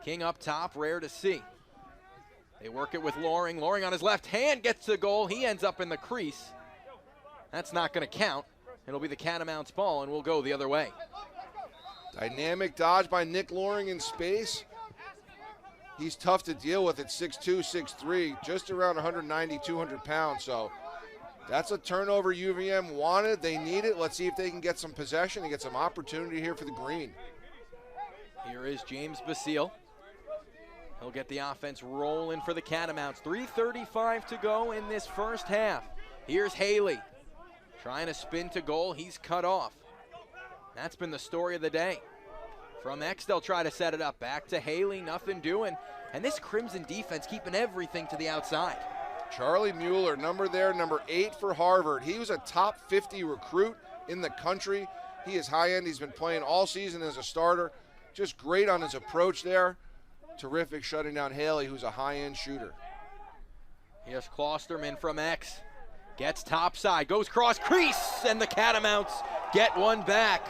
King up top, rare to see. They work it with Loring. Loring on his left hand gets the goal. He ends up in the crease. That's not going to count. It'll be the Catamounts ball, and we'll go the other way. Dynamic dodge by Nick Loring in space. He's tough to deal with at 6'2", 6'3", just around 190, 200 pounds. So that's a turnover UVM wanted. They need it. Let's see if they can get some possession and get some opportunity here for the green. Here is James Basile. He'll get the offense rolling for the Catamounts. 3:35 to go in this first half. Here's Haley trying to spin to goal. He's cut off. That's been the story of the day. From X, they'll try to set it up. Back to Haley, nothing doing. And this Crimson defense keeping everything to the outside. Charlie Mueller, number 8 for Harvard. He was a top 50 recruit in the country. He is high end. He's been playing all season as a starter. Just great on his approach there. Terrific shutting down Haley, who's a high-end shooter. Here's Klosterman from X. Gets topside, goes cross crease, and the Catamounts get one back.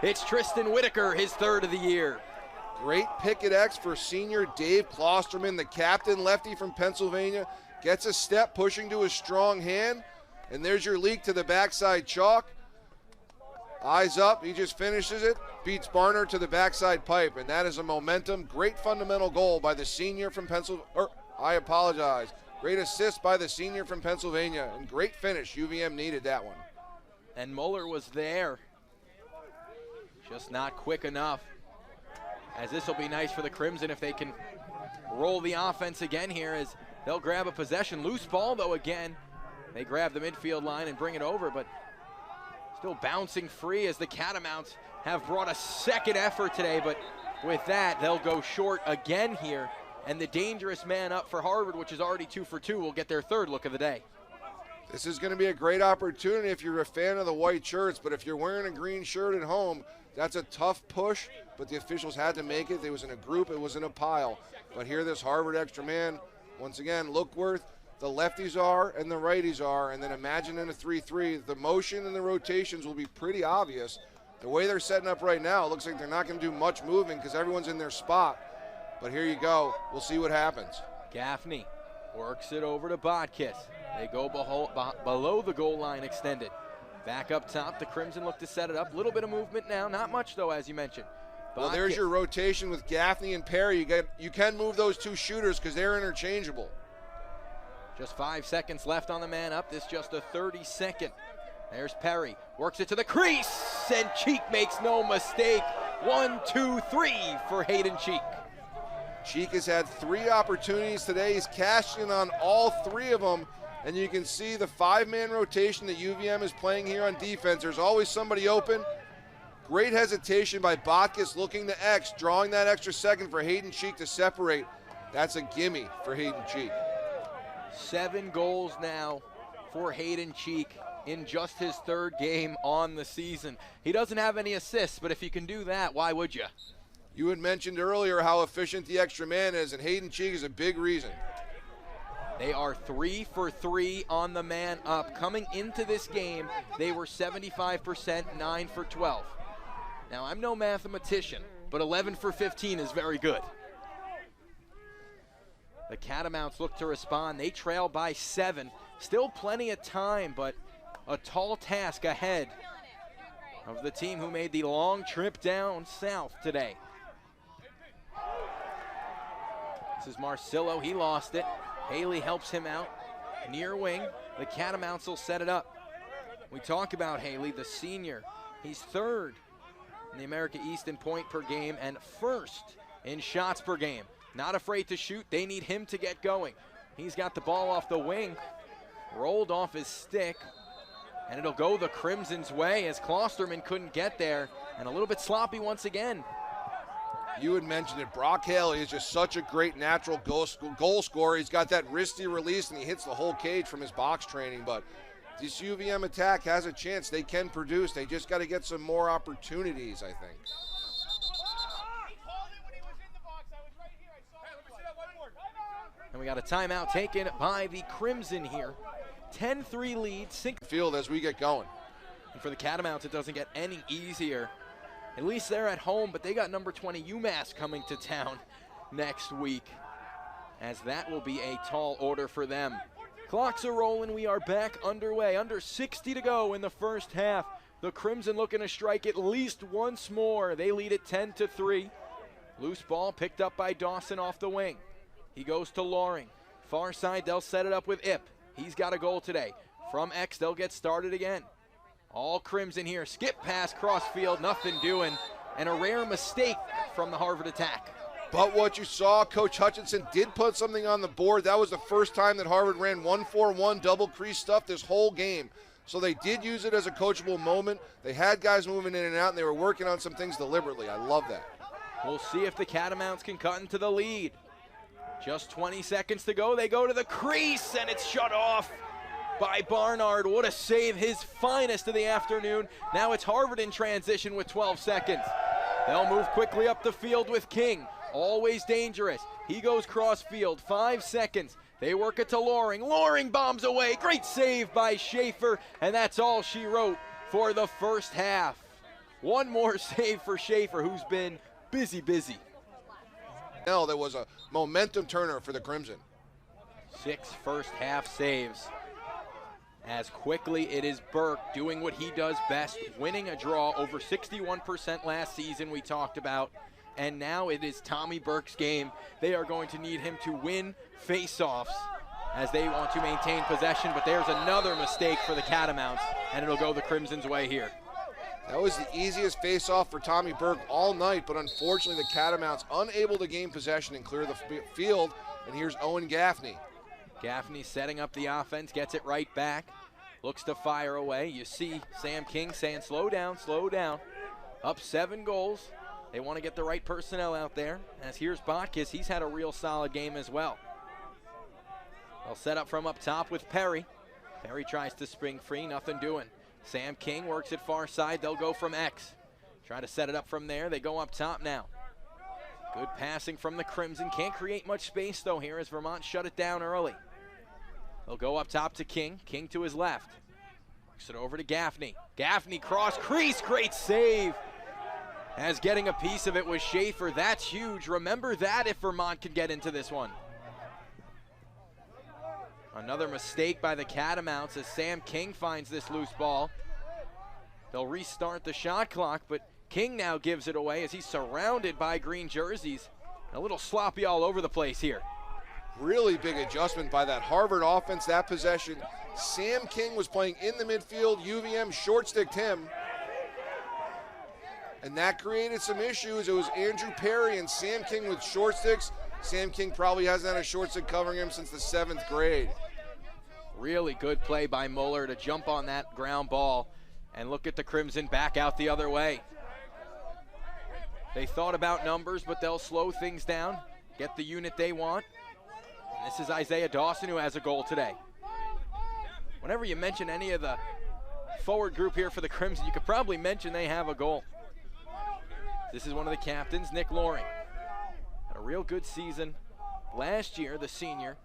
It's Tristan Whitaker, his 3rd of the year. Great pick at X for senior Dave Klosterman, the captain lefty from Pennsylvania. Gets a step, pushing to his strong hand, and there's your leak to the backside chalk. Eyes up, he just finishes it, beats Barnard to the backside pipe, and that is a momentum, great fundamental goal by the senior from Great assist by the senior from Pennsylvania, and great finish. UVM needed that one. And Muller was there, just not quick enough. As this will be nice for the Crimson if they can roll the offense again here, as they'll grab a possession. Loose ball though again. They grab the midfield line and bring it over, but still bouncing free as the Catamounts have brought a second effort today, but with that, they'll go short again here. And the dangerous man up for Harvard, which is already 2 for 2, will get their third look of the day. This is going to be a great opportunity if you're a fan of the white shirts, but if you're wearing a green shirt at home, that's a tough push, but the officials had to make it. It was in a group, it was in a pile. But here this Harvard extra man, once again, look where the lefties are and the righties are, and then imagine in a 3-3, the motion and the rotations will be pretty obvious. The way they're setting up right now, it looks like they're not going to do much moving because everyone's in their spot. But here you go. We'll see what happens. Gaffney works it over to Bodkiss. They go below the goal line extended. Back up top, the Crimson look to set it up. A little bit of movement now. Not much, though, as you mentioned. Well, there's your rotation with Gaffney and Perry. You can move those two shooters because they're interchangeable. Just 5 seconds left on the man up. This just a 30-second. There's Perry. Works it to the crease, and Cheek makes no mistake. 1, 2, 3 for Hayden Cheek. Cheek has had 3 opportunities today. He's cashed in on all 3 of them, and you can see the 5-man rotation that UVM is playing here on defense. There's always somebody open. Great hesitation by Botkus looking to X, drawing that extra second for Hayden Cheek to separate. That's a gimme for Hayden Cheek. 7 goals now for Hayden Cheek in just his 3rd game on the season. He doesn't have any assists, but if you can do that, why would you? You had mentioned earlier how efficient the extra man is, and Hayden Cheek is a big reason. They are 3 for 3 on the man up. Coming into this game, they were 75%, 9 for 12. Now, I'm no mathematician, but 11 for 15 is very good. The Catamounts look to respond. They trail by 7. Still plenty of time, but a tall task ahead of the team who made the long trip down south today. This is Marcillo, he lost it. Haley helps him out, near wing. The Catamounts will set it up. We talk about Haley, the senior. He's 3rd in the America East in point per game and 1st in shots per game. Not afraid to shoot, they need him to get going. He's got the ball off the wing, rolled off his stick, and it'll go the Crimson's way as Klosterman couldn't get there, and a little bit sloppy once again. You had mentioned it. Brock Haley is just such a great natural goal scorer. He's got that wristy release, and he hits the whole cage from his box training. But this UVM attack has a chance. They can produce. They just got to get some more opportunities, I think. And we got a timeout taken by the Crimson here. 10-3 lead. Field as we get going. And for the Catamounts, it doesn't get any easier. At least they're at home, but they got number 20 UMass coming to town next week, as that will be a tall order for them. Clocks are rolling. We are back underway. Under 60 to go in the first half. The Crimson looking to strike at least once more. They lead it 10-3. Loose ball picked up by Dawson off the wing. He goes to Loring. Far side, they'll set it up with Ip. He's got a goal today. From X, they'll get started again. All Crimson here. Skip pass crossfield, nothing doing. And a rare mistake from the Harvard attack. But what you saw, Coach Hutchinson did put something on the board. That was the first time that Harvard ran 1-4-1 double crease stuff this whole game. So they did use it as a coachable moment. They had guys moving in and out, and they were working on some things deliberately. I love that. We'll see if the Catamounts can cut into the lead. Just 20 seconds to go. They go to the crease, and it's shut off by Barnard. What a save, his finest of the afternoon. Now it's Harvard in transition with 12 seconds. They'll move quickly up the field with King. Always dangerous. He goes cross field, 5 seconds. They work it to Loring. Loring bombs away. Great save by Schaefer, and that's all she wrote for the first half. One more save for Schaefer, who's been busy. There was a momentum turner for the Crimson. 6 first half saves. as quickly it is Burke doing what he does best, winning a draw over 61% last season we talked about, and now it is Tommy Burke's game. They are going to need him to win face-offs as they want to maintain possession, but there's another mistake for the Catamounts, and it'll go the Crimson's way here. That was the easiest face-off for Tommy Burke all night, but unfortunately the Catamounts unable to gain possession and clear the field, and here's Owen Gaffney. Gaffney setting up the offense, gets it right back, looks to fire away. You see Sam King saying, slow down, slow down. Up 7 goals. They want to get the right personnel out there. As here's Botkiss, he's had a real solid game as well. They'll set up from up top with Perry. Perry tries to spring free, nothing doing. Sam King works it far side, they'll go from X. Try to set it up from there, they go up top now. Good passing from the Crimson, can't create much space though here as Vermont shut it down early. They'll go up top to King, King to his left. Works it over to Gaffney. Gaffney cross crease, great save. As getting a piece of it was Schaefer, that's huge. Remember that if Vermont can get into this one. Another mistake by the Catamounts as Sam King finds this loose ball. They'll restart the shot clock, but King now gives it away as he's surrounded by green jerseys. A little sloppy all over the place here. Really big adjustment by that Harvard offense, that possession. Sam King was playing in the midfield, UVM short-sticked him. And that created some issues. It was Andrew Perry and Sam King with short sticks. Sam King probably hasn't had a short stick covering him since the 7th grade. Really good play by Mueller to jump on that ground ball and look at the Crimson back out the other way. They thought about numbers, but they'll slow things down, get the unit they want. And this is Isaiah Dawson who has a goal today. Whenever you mention any of the forward group here for the Crimson, you could probably mention they have a goal. This is one of the captains, Nick Loring. Had a real good season last year, the senior.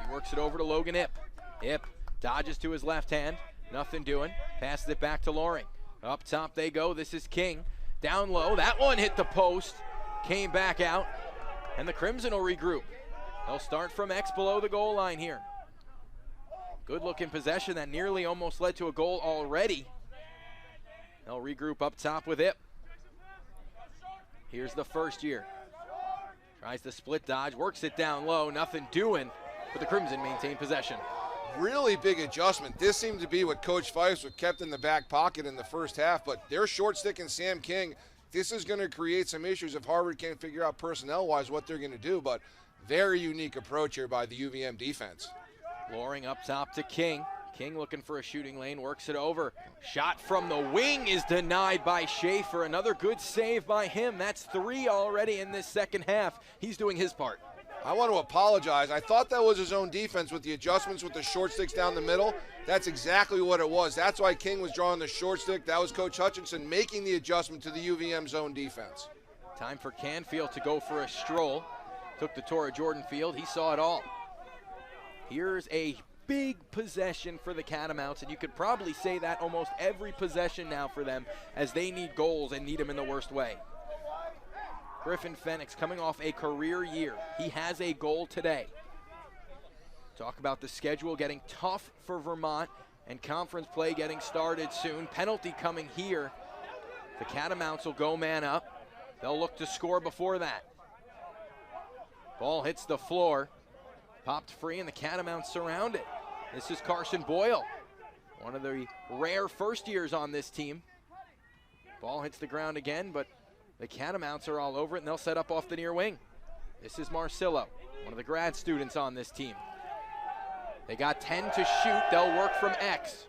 He works it over to Logan Ip. Ip dodges to his left hand, nothing doing. Passes it back to Loring. Up top they go, this is King. Down low, that one hit the post, came back out, and the Crimson will regroup. They'll start from X below the goal line here. Good looking possession that nearly almost led to a goal already. They'll regroup up top with Ip. Here's the first year. Tries to split dodge, works it down low, nothing doing, but the Crimson maintain possession. Really big adjustment. This seemed to be what Coach Fifes was kept in the back pocket in the first half, but they're short sticking Sam King. This is going to create some issues if Harvard can't figure out personnel-wise what they're going to do, but very unique approach here by the UVM defense. Loring up top to King. King looking for a shooting lane, works it over. Shot from the wing is denied by Schaefer. Another good save by him. That's 3 already in this second half. He's doing his part. I want to apologize. I thought that was his own defense with the adjustments with the short sticks down the middle. That's exactly what it was. That's why King was drawing the short stick. That was Coach Hutchinson making the adjustment to the UVM zone defense. Time for Canfield to go for a stroll. Took the tour of Jordan Field. He saw it all. Here's a big possession for the Catamounts, and you could probably say that almost every possession now for them as they need goals and need them in the worst way. Griffin Fenix coming off a career year. He has a goal today. Talk about the schedule getting tough for Vermont and conference play getting started soon. Penalty coming here. The Catamounts will go man up. They'll look to score before that. Ball hits the floor. Popped free and the Catamounts surround it. This is Carson Boyle, one of the rare first years on this team. Ball hits the ground again, but the Catamounts are all over it and they'll set up off the near wing. This is Marcillo, one of the grad students on this team. They got 10 to shoot, they'll work from X.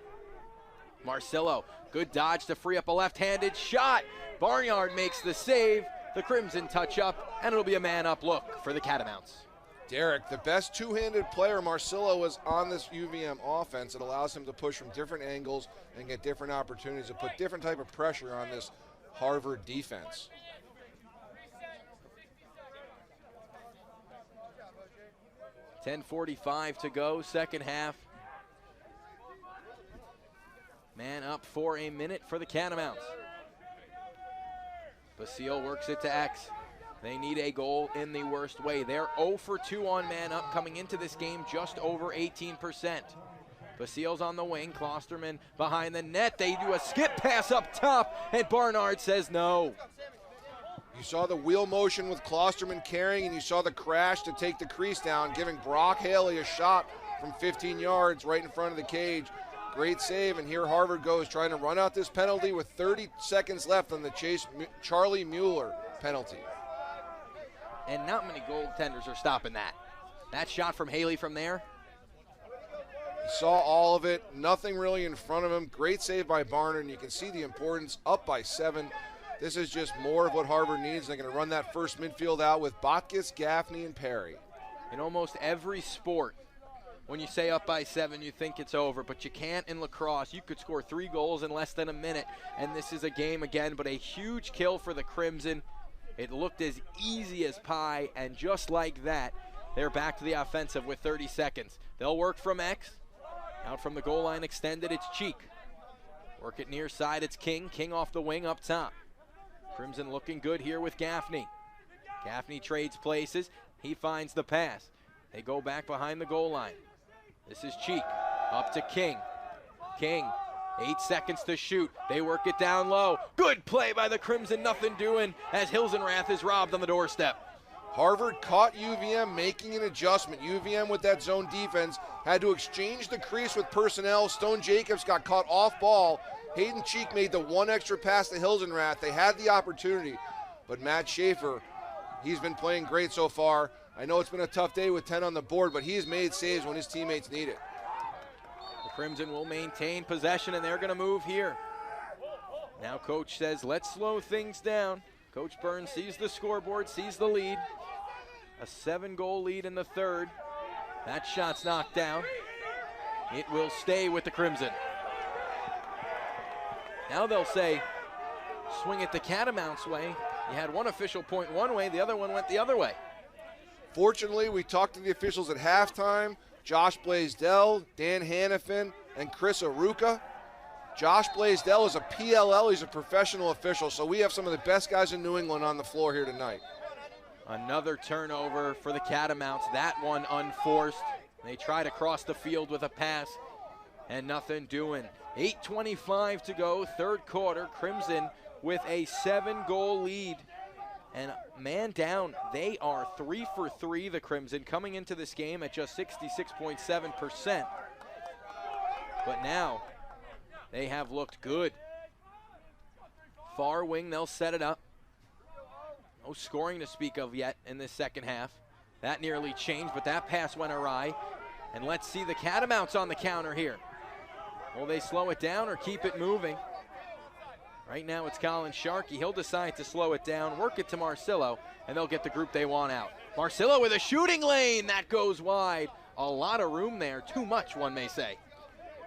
Marcillo, good dodge to free up a left-handed shot. Barnyard makes the save, the Crimson touch up, and it'll be a man-up look for the Catamounts. Derek, the best two-handed player, Marcillo, is on this UVM offense. It allows him to push from different angles and get different opportunities to put different type of pressure on this Harvard defense. .45 to go, second half. Man up for a minute for the Catamounts. Basile works it to X. They need a goal in the worst way. They're 0 for 2 on man up coming into this game, just over 18%. Basile's on the wing, Klosterman behind the net. They do a skip pass up top, and Barnard says no. You saw the wheel motion with Klosterman carrying, and you saw the crash to take the crease down, giving Brock Haley a shot from 15 yards right in front of the cage. Great save, and here Harvard goes trying to run out this penalty with 30 seconds left on the Charlie Mueller penalty. And not many goaltenders are stopping that. That shot from Haley from there. He saw all of it, nothing really in front of him. Great save by Barnard, and you can see the importance, up by 7. This is just more of what Harvard needs. They're going to run that first midfield out with Botkus, Gaffney, and Perry. In almost every sport, when you say up by 7, you think it's over, but you can't in lacrosse. You could score 3 goals in less than a minute, and this is a game again, but a huge kill for the Crimson. It looked as easy as pie, and just like that, they're back to the offensive with 30 seconds. They'll work from X. Out from the goal line extended, it's Cheek. Work it near side, it's King. King off the wing up top. Crimson looking good here with Gaffney. Gaffney trades places. He finds the pass. They go back behind the goal line. This is Cheek. Up to King. King, 8 seconds to shoot. They work it down low. Good play by the Crimson, nothing doing as Hilsenrath is robbed on the doorstep. Harvard caught UVM making an adjustment. UVM with that zone defense had to exchange the crease with personnel. Stone Jacobs got caught off ball. Hayden Cheek made the one extra pass to Hilsenrath. They had the opportunity, but Matt Schaefer, he's been playing great so far. I know it's been a tough day with 10 on the board, but he's made saves when his teammates need it. The Crimson will maintain possession, and they're going to move here. Now coach says, let's slow things down. Coach Burns sees the scoreboard, sees the lead. A 7-goal lead in the third. That shot's knocked down. It will stay with the Crimson. Now they'll say, swing it the Catamounts way. You had one official point one way, the other one went the other way. Fortunately, we talked to the officials at halftime. Josh Blaisdell, Dan Hannafin, and Chris Aruka. Josh Blaisdell is a PLL, he's a professional official, so we have some of the best guys in New England on the floor here tonight. Another turnover for the Catamounts, that one unforced. They try to cross the field with a pass, and nothing doing. 8:25 to go, third quarter. Crimson with a 7-goal lead. And man down, they are 3 for 3, the Crimson, coming into this game at just 66.7%. But now, they have looked good. Far wing, they'll set it up. No scoring to speak of yet in this second half. That nearly changed, but that pass went awry. And let's see the Catamounts on the counter here. Will they slow it down or keep it moving? Right now it's Colin Sharkey. He'll decide to slow it down, work it to Marcillo, and they'll get the group they want out. Marcillo with a shooting lane. That goes wide. A lot of room there. Too much, one may say.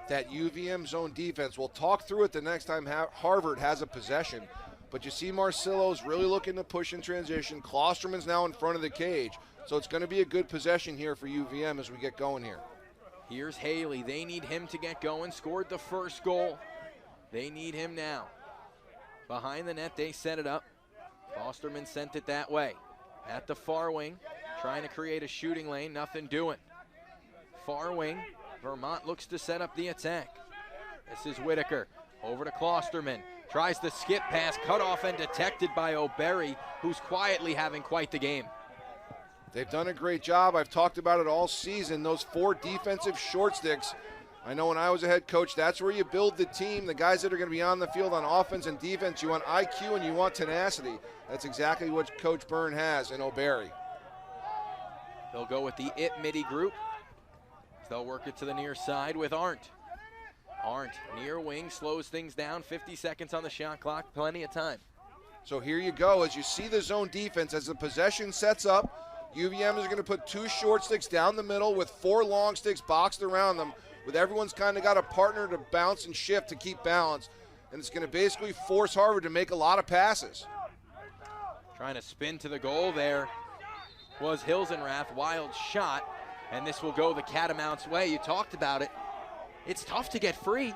That UVM zone defense, we'll talk through it the next time Harvard has a possession. But you see Marcillo's really looking to push in transition. Klosterman's now in front of the cage. So it's going to be a good possession here for UVM as we get going here. Here's Haley. They need him to get going. Scored the first goal. They need him now. Behind the net, they set it up. Klosterman sent it that way. At the far wing, trying to create a shooting lane. Nothing doing. Far wing, Vermont looks to set up the attack. This is Whitaker. Over to Klosterman. Tries the skip pass, cut off and detected by O'Berry, who's quietly having quite the game. They've done a great job. I've talked about it all season. Those 4 defensive short sticks. I know when I was a head coach, that's where you build the team. The guys that are going to be on the field on offense and defense, you want IQ and you want tenacity. That's exactly what Coach Byrne has in O'Berry. They'll go with the IT midi group. They'll work it to the near side with Arndt. Arndt, near wing, slows things down. 50 seconds on the shot clock, plenty of time. So here you go. As you see the zone defense, as the possession sets up, UVM is going to put 2 short sticks down the middle with 4 long sticks boxed around them, with everyone's kind of got a partner to bounce and shift to keep balance. And it's going to basically force Harvard to make a lot of passes. Trying to spin to the goal there was Hilsenrath. Wild shot, and this will go the Catamounts' way. You talked about it. It's tough to get free.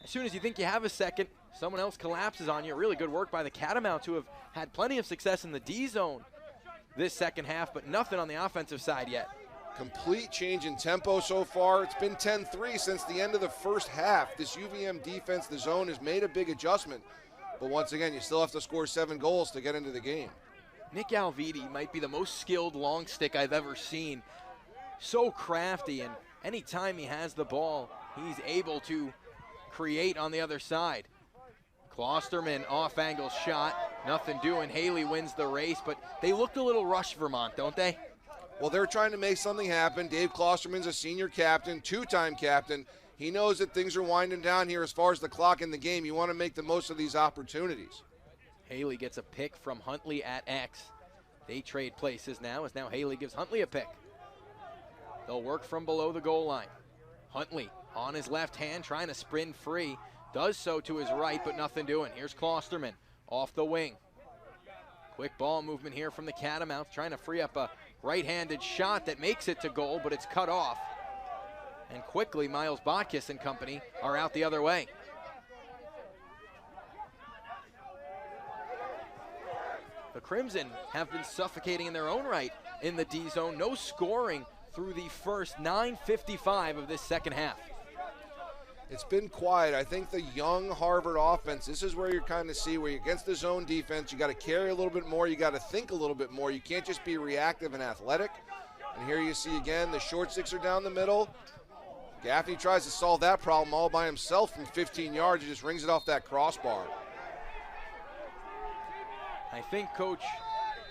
As soon as you think you have a second, someone else collapses on you. Really good work by the Catamounts, who have had plenty of success in the D zone this second half, but nothing on the offensive side yet. Complete change in tempo so far. It's been 10-3 since the end of the first half. This UVM defense, the zone, has made a big adjustment. But once again, you still have to score 7 goals to get into the game. Nick Alviti might be the most skilled long stick I've ever seen. So crafty, and anytime he has the ball, he's able to create on the other side. Klosterman off-angle shot, nothing doing. Haley wins the race, but they looked a little rushed, Vermont, don't they? Well, they're trying to make something happen. Dave Klosterman's a senior captain, 2-time captain. He knows that things are winding down here as far as the clock in the game. You want to make the most of these opportunities. Haley gets a pick from Huntley at X. They trade places now, as now Haley gives Huntley a pick. They'll work from below the goal line. Huntley on his left hand, trying to sprint free. Does so to his right, but nothing doing. Here's Klosterman off the wing. Quick ball movement here from the Catamounts, trying to free up a right-handed shot that makes it to goal, but it's cut off. And quickly, Miles Botkiss and company are out the other way. The Crimson have been suffocating in their own right in the D zone. No scoring through the first 9:55 of this second half. It's been quiet. I think the young Harvard offense, this is where you're kind of see where you're against the zone defense, you got to carry a little bit more, you got to think a little bit more. You can't just be reactive and athletic. And here you see again, the short sticks are down the middle. Gaffney tries to solve that problem all by himself from 15 yards. He just rings it off that crossbar. I think Coach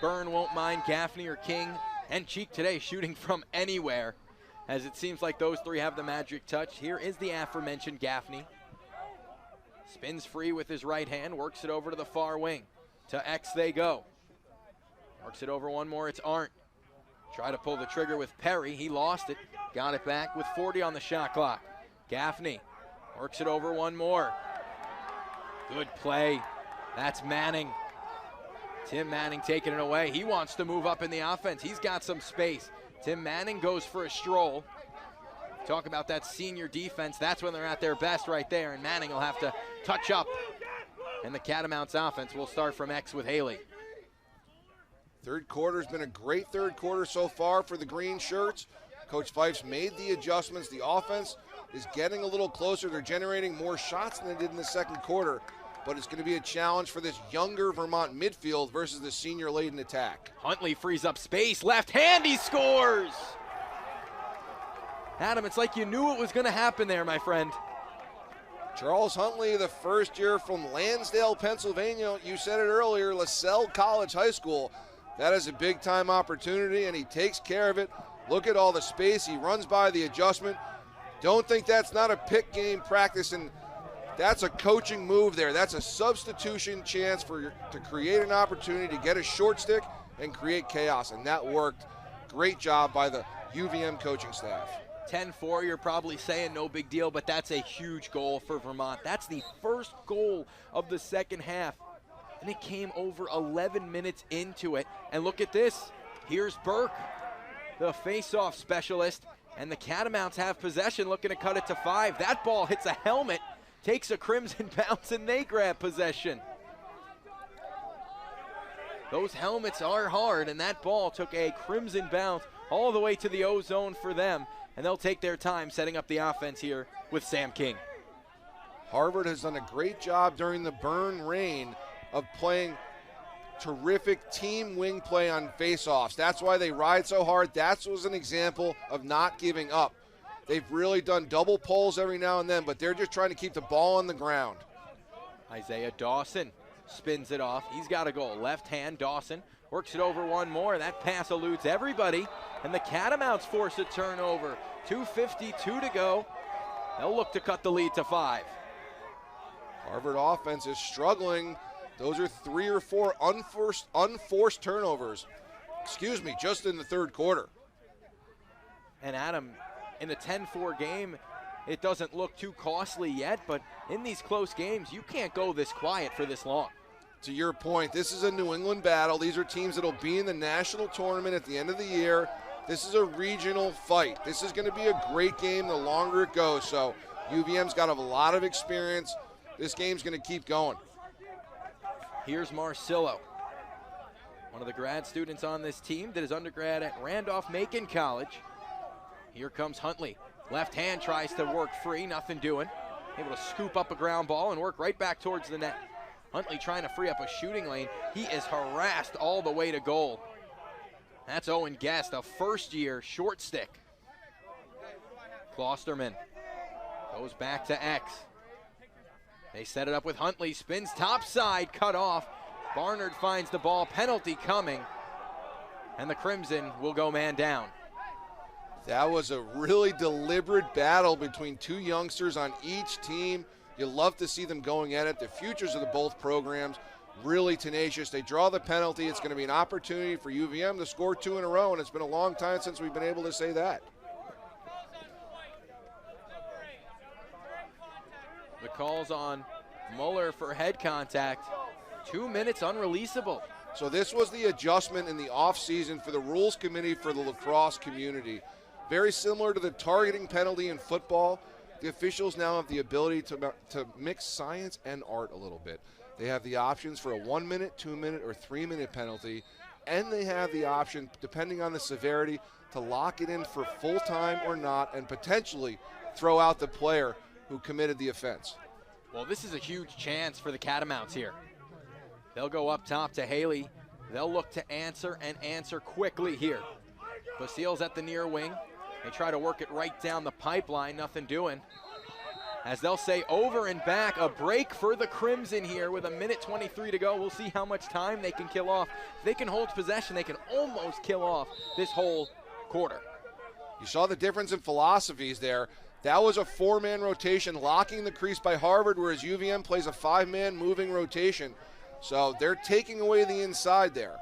Byrne won't mind Gaffney or King and Cheek today shooting from anywhere, as it seems like those three have the magic touch. Here is the aforementioned Gaffney. Spins free with his right hand, works it over to the far wing. To X they go. Works it over one more, it's Arndt. Try to pull the trigger with Perry, he lost it. Got it back with 40 on the shot clock. Gaffney works it over one more. Good play, that's Manning. Tim Manning taking it away. He wants to move up in the offense. He's got some space. Tim Manning goes for a stroll. Talk about that senior defense. That's when they're at their best right there, and Manning will have to touch up. And the Catamounts offense will start from X with Haley. Third quarter's been a great third quarter so far for the green shirts. Coach Fife's made the adjustments. The offense is getting a little closer. They're generating more shots than they did in the second quarter. But it's going to be a challenge for this younger Vermont midfield versus the senior-laden attack. Huntley frees up space, left hand, he scores! Adam, it's like you knew it was going to happen there, my friend. Charles Huntley, the first year from Lansdale, Pennsylvania. You said it earlier, LaSalle College High School. That is a big-time opportunity, and he takes care of it. Look at all the space. He runs by the adjustment. Don't think that's not a pick game practice, and that's a coaching move there. That's a substitution chance to create an opportunity to get a short stick and create chaos, and that worked. Great job by the UVM coaching staff. 10-4, you're probably saying no big deal, but that's a huge goal for Vermont. That's the first goal of the second half, and it came over 11 minutes into it. And look at this. Here's Burke, the face-off specialist, and the Catamounts have possession, looking to cut it to 5. That ball hits a helmet, takes a Crimson bounce, and they grab possession. Those helmets are hard, and that ball took a Crimson bounce all the way to the O-zone for them, and they'll take their time setting up the offense here with Sam King. Harvard has done a great job during the Byrne reign of playing terrific team wing play on faceoffs. That's why they ride so hard. That was an example of not giving up. They've really done double pulls every now and then, but they're just trying to keep the ball on the ground. Isaiah Dawson spins it off. He's got a goal. Left hand, Dawson works it over one more. That pass eludes everybody, and the Catamounts force a turnover. 2:52 to go. They'll look to cut the lead to 5. Harvard offense is struggling. Those are 3 or 4 unforced turnovers. Just in the third quarter. And Adam, in a 10-4 game, it doesn't look too costly yet, but in these close games, you can't go this quiet for this long. To your point, this is a New England battle. These are teams that will be in the national tournament at the end of the year. This is a regional fight. This is going to be a great game the longer it goes. So UVM's got a lot of experience. This game's going to keep going. Here's Marcillo, one of the grad students on this team, did his undergrad at Randolph-Macon College. Here comes Huntley. Left hand tries to work free, nothing doing. Able to scoop up a ground ball and work right back towards the net. Huntley trying to free up a shooting lane. He is harassed all the way to goal. That's Owen Guest, a first-year short stick. Klosterman goes back to X. They set it up with Huntley, spins topside, cut off. Barnard finds the ball, penalty coming, and the Crimson will go man down. That was a really deliberate battle between two youngsters on each team. You love to see them going at it. The futures of the both programs, really tenacious. They draw the penalty. It's going to be an opportunity for UVM to score 2 in a row, and it's been a long time since we've been able to say that. The call's on Muller for head contact. 2 minutes unreleasable. So this was the adjustment in the offseason for the rules committee for the lacrosse community. Very similar to the targeting penalty in football. The officials now have the ability to mix science and art a little bit. They have the options for a 1 minute, 2 minute, or 3 minute penalty, and they have the option, depending on the severity, to lock it in for full time or not, and potentially throw out the player who committed the offense. Well, this is a huge chance for the Catamounts here. They'll go up top to Haley. They'll look to answer and answer quickly here. Basile's at the near wing. They try to work it right down the pipeline, nothing doing. As they'll say over and back, a break for the Crimson here with 1:23 to go. We'll see how much time they can kill off. If they can hold possession, they can almost kill off this whole quarter. You saw the difference in philosophies there. That was a 4-man rotation, locking the crease by Harvard, whereas UVM plays a 5-man moving rotation. So they're taking away the inside there.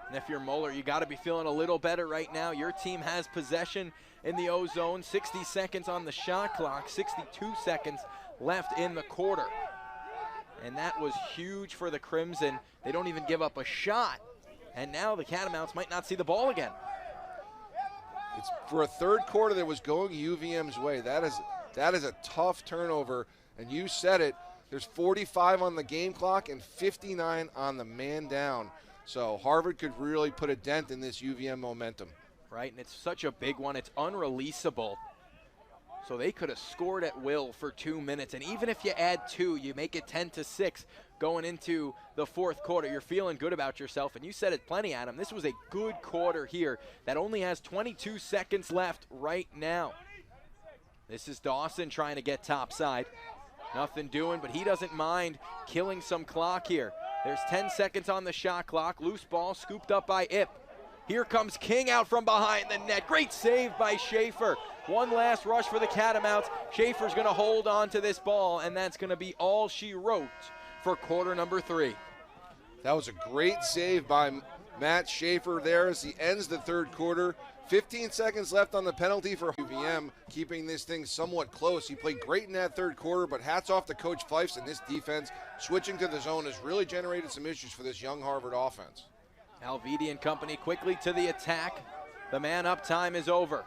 And if you're Muller, you got to be feeling a little better right now. Your team has possession in the O-zone, 60 seconds on the shot clock, 62 seconds left in the quarter. And that was huge for the Crimson. They don't even give up a shot. And now the Catamounts might not see the ball again. It's for a third quarter that was going UVM's way. That is a tough turnover. And you said it, there's 45 on the game clock and 59 on the man down. So Harvard could really put a dent in this UVM momentum. Right, and it's such a big one. It's unreleasable. So they could have scored at will for 2 minutes. And even if you add 2, you make it 10-6 going into the fourth quarter. You're feeling good about yourself. And you said it plenty, Adam. This was a good quarter here that only has 22 seconds left right now. This is Dawson trying to get topside. Nothing doing, but he doesn't mind killing some clock here. There's 10 seconds on the shot clock. Loose ball scooped up by Ip. Here comes King out from behind the net. Great save by Schaefer. One last rush for the Catamounts. Schaefer's going to hold on to this ball, and that's going to be all she wrote for quarter number 3. That was a great save by Matt Schaefer there as he ends the third quarter. 15 seconds left on the penalty for UVM, keeping this thing somewhat close. He played great in that third quarter, but hats off to Coach Fifes and this defense. Switching to the zone has really generated some issues for this young Harvard offense. Alvedi and company quickly to the attack. The man up time is over.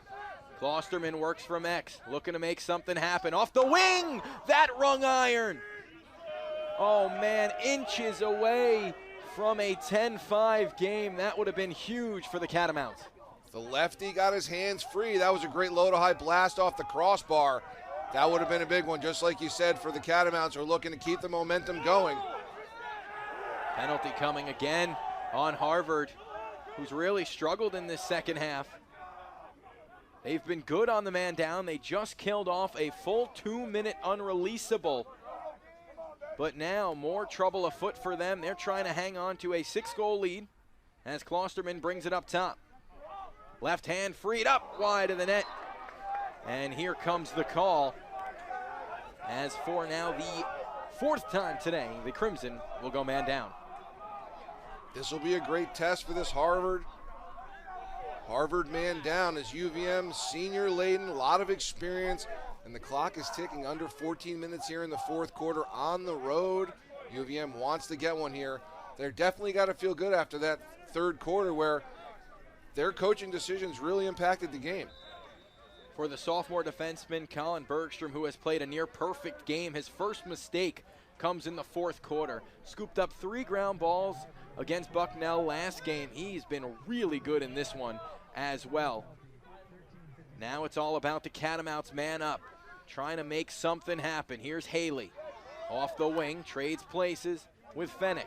Klosterman works from X, looking to make something happen. Off the wing, that rung iron. Oh man, inches away from a 10-5 game. That would have been huge for the Catamounts. The lefty got his hands free. That was a great low-to-high blast off the crossbar. That would have been a big one, just like you said, for the Catamounts who are looking to keep the momentum going. Penalty coming again on Harvard, who's really struggled in this second half. They've been good on the man down. They just killed off a full 2-minute unreleasable. But now more trouble afoot for them. They're trying to hang on to a 6-goal lead as Klosterman brings it up top. Left hand freed up wide of the net. And here comes the call. As for now the 4th time today, the Crimson will go man down. This will be a great test for this Harvard man down as UVM senior laden, a lot of experience, and the clock is ticking under 14 minutes here in the fourth quarter on the road. UVM wants to get one here. They're definitely got to feel good after that third quarter where their coaching decisions really impacted the game. For the sophomore defenseman, Colin Bergstrom, who has played a near-perfect game, his first mistake comes in the fourth quarter. Scooped up 3 ground balls against Bucknell last game. He's been really good in this one as well. Now it's all about the Catamounts man up, trying to make something happen. Here's Haley off the wing, trades places with Fennick.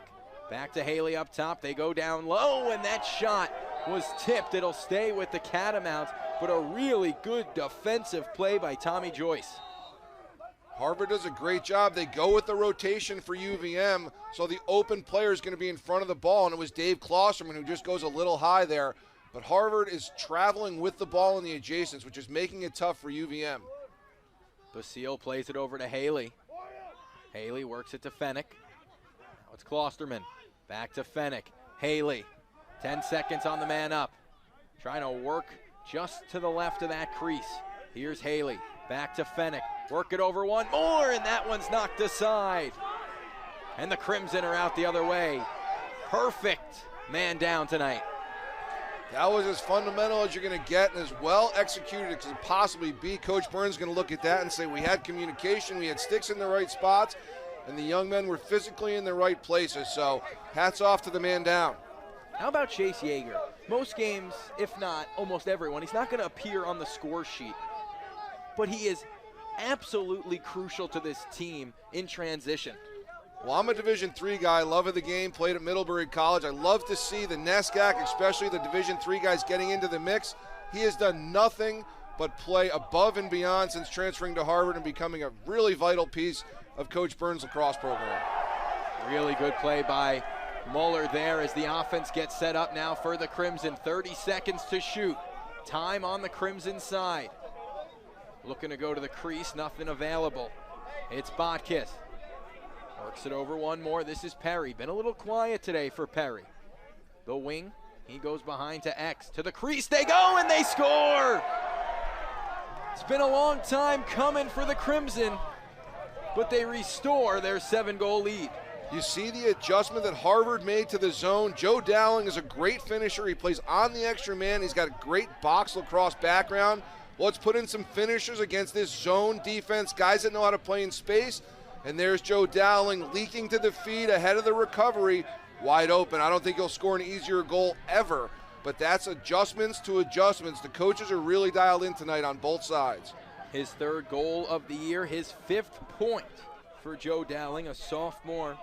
Back to Haley up top. They go down low, and that shot was tipped. It'll stay with the Catamounts, but a really good defensive play by Tommy Joyce. Harvard does a great job. They go with the rotation for UVM, so the open player is going to be in front of the ball, and it was Dave Klosterman who just goes a little high there. But Harvard is traveling with the ball in the adjacents, which is making it tough for UVM. Basile plays it over to Haley. Haley works it to Fennick. Now it's Klosterman. Back to Fennick. Haley, 10 seconds on the man up. Trying to work just to the left of that crease. Here's Haley. Back to Fennick. Work it over one more, and that one's knocked aside. And the Crimson are out the other way. Perfect man down tonight. That was as fundamental as you're going to get and as well executed as it could possibly be. Coach Burns is going to look at that and say we had communication, we had sticks in the right spots, and the young men were physically in the right places. So hats off to the man down. How about Chase Yeager? Most games, if not almost everyone, he's not going to appear on the score sheet, but he is absolutely crucial to this team in transition. Well, I'm a Division III guy, love of the game, played at Middlebury College. I love to see the NESCAC, especially the Division III guys, getting into the mix. He has done nothing but play above and beyond since transferring to Harvard and becoming a really vital piece of Coach Burns' lacrosse program. Really good play by Muller there as the offense gets set up now for the Crimson. 30 seconds to shoot. Time on the Crimson side. Looking to go to the crease, nothing available. It's Botkiss. Works it over one more. This is Perry. Been a little quiet today for Perry. The wing, he goes behind to X. To the crease they go, and they score! It's been a long time coming for the Crimson, but they restore their 7-goal lead. You see the adjustment that Harvard made to the zone. Joe Dowling is a great finisher. He plays on the extra man. He's got a great box lacrosse background. Let's put in some finishers against this zone defense, guys that know how to play in space. And there's Joe Dowling leaking to the feed ahead of the recovery, wide open. I don't think he'll score an easier goal ever, but that's adjustments to adjustments. The coaches are really dialed in tonight on both sides. His 3rd goal of the year, his 5th point for Joe Dowling, a sophomore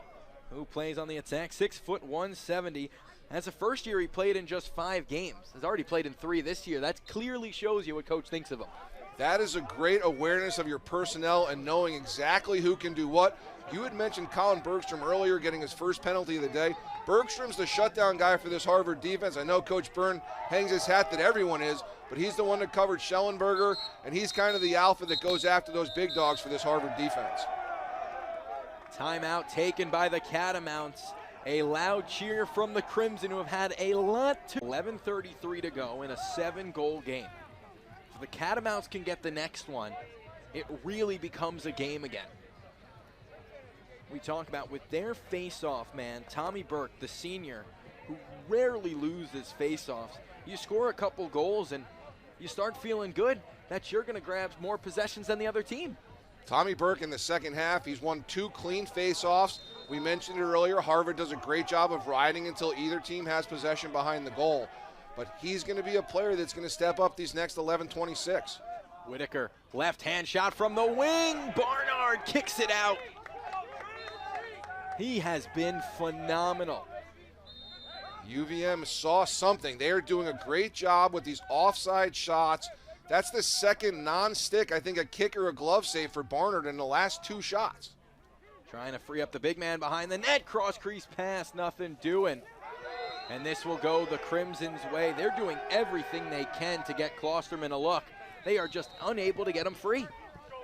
who plays on the attack, 6 foot 170. That's the first year he played in just 5 games. He's already played in 3 this year. That clearly shows you what coach thinks of him. That is a great awareness of your personnel and knowing exactly who can do what. You had mentioned Colin Bergstrom earlier getting his first penalty of the day. Bergstrom's the shutdown guy for this Harvard defense. I know Coach Byrne hangs his hat that everyone is, but he's the one that covered Schellenberger, and he's kind of the alpha that goes after those big dogs for this Harvard defense. Timeout taken by the Catamounts. A loud cheer from the Crimson, who have had a lot to 11:33 to go in a 7-goal game. The Catamounts can get the next one, it really becomes a game again. We talk about with their face-off man, Tommy Burke, the senior, who rarely loses face-offs. You score a couple goals and you start feeling good that you're going to grab more possessions than the other team. Tommy Burke in the second half, he's won 2 clean face-offs. We mentioned it earlier, Harvard does a great job of riding until either team has possession behind the goal. But he's going to be a player that's going to step up these next 11-26. Whitaker, left-hand shot from the wing. Barnard kicks it out. He has been phenomenal. UVM saw something. They are doing a great job with these offside shots. That's the second non-stick, I think a kick or a glove save for Barnard in the last 2 shots. Trying to free up the big man behind the net. Cross-crease pass, nothing doing. And this will go the Crimson's way. They're doing everything they can to get Klosterman a look. They are just unable to get him free.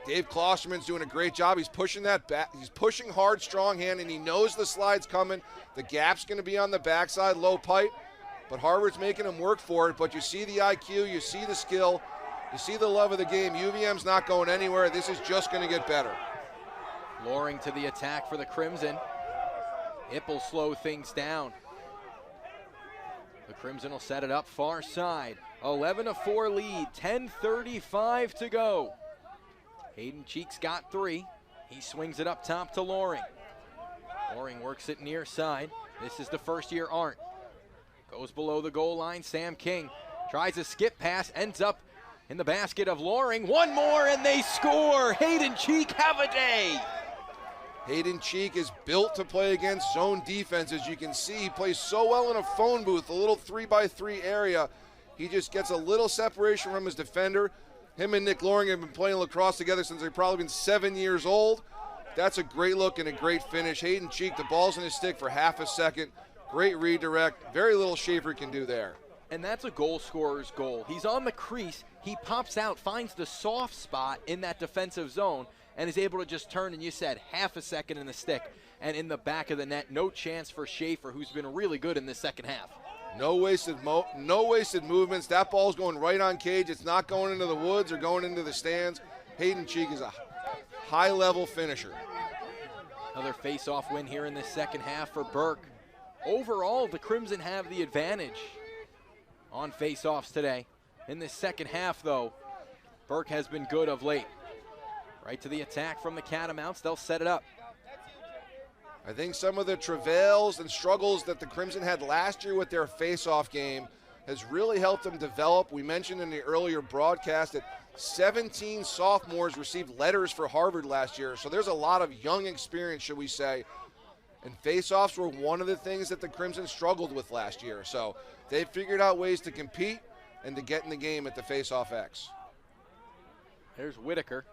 Dave Klosterman's doing a great job. He's pushing that back. He's pushing hard, strong hand, and he knows the slide's coming. The gap's going to be on the backside, low pipe. But Harvard's making him work for it. But you see the IQ, you see the skill, you see the love of the game. UVM's not going anywhere. This is just going to get better. Loring to the attack for the Crimson. It will slow things down. The Crimson will set it up far side. 11-4 lead, 10:35 to go. Hayden Cheeks got 3. He swings it up top to Loring. Loring works it near side. This is the first-year Arndt. Goes below the goal line, Sam King tries a skip pass, ends up in the basket of Loring. One more and they score. Hayden Cheek have a day. Hayden Cheek is built to play against zone defense. As you can see, he plays so well in a phone booth, a little 3x3 area. He just gets a little separation from his defender. Him and Nick Loring have been playing lacrosse together since they've probably been 7 years old. That's a great look and a great finish. Hayden Cheek, the ball's in his stick for half a second. Great redirect. Very little Schaefer can do there. And that's a goal scorer's goal. He's on the crease. He pops out, finds the soft spot in that defensive zone, and is able to just turn, and you said half a second in the stick and in the back of the net. No chance for Schaefer, who's been really good in the second half. No wasted movements. That ball's going right on cage. It's not going into the woods or going into the stands. Hayden Cheek is a high-level finisher. Another face-off win here in the second half for Burke. Overall, the Crimson have the advantage on face-offs today. In the second half, though, Burke has been good of late. Right to the attack from the Catamounts. They'll set it up. I think some of the travails and struggles that the Crimson had last year with their face-off game has really helped them develop. We mentioned in the earlier broadcast that 17 sophomores received letters for Harvard last year. So there's a lot of young experience, should we say. And face-offs were one of the things that the Crimson struggled with last year. So they figured out ways to compete and to get in the game at the face-off X. There's Whitaker.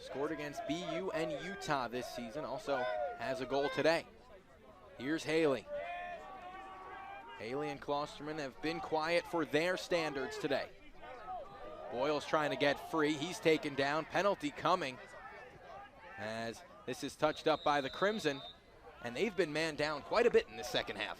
Scored against BU and Utah this season. Also has a goal today. Here's Haley. Haley and Klosterman have been quiet for their standards today. Boyle's trying to get free. He's taken down. Penalty coming as this is touched up by the Crimson, and they've been man down quite a bit in the second half.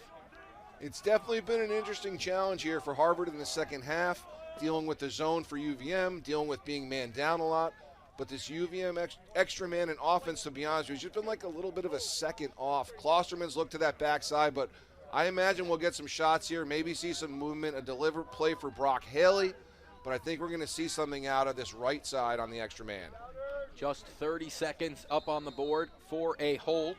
It's definitely been an interesting challenge here for Harvard in the second half, dealing with the zone for UVM, dealing with being man down a lot. But this UVM extra man in offense, to be honest with you, has just been like a little bit of a second off. Klosterman's looked to that backside, but I imagine we'll get some shots here, maybe see some movement, a delivered play for Brock Haley. But I think we're going to see something out of this right side on the extra man. Just 30 seconds up on the board for a hold.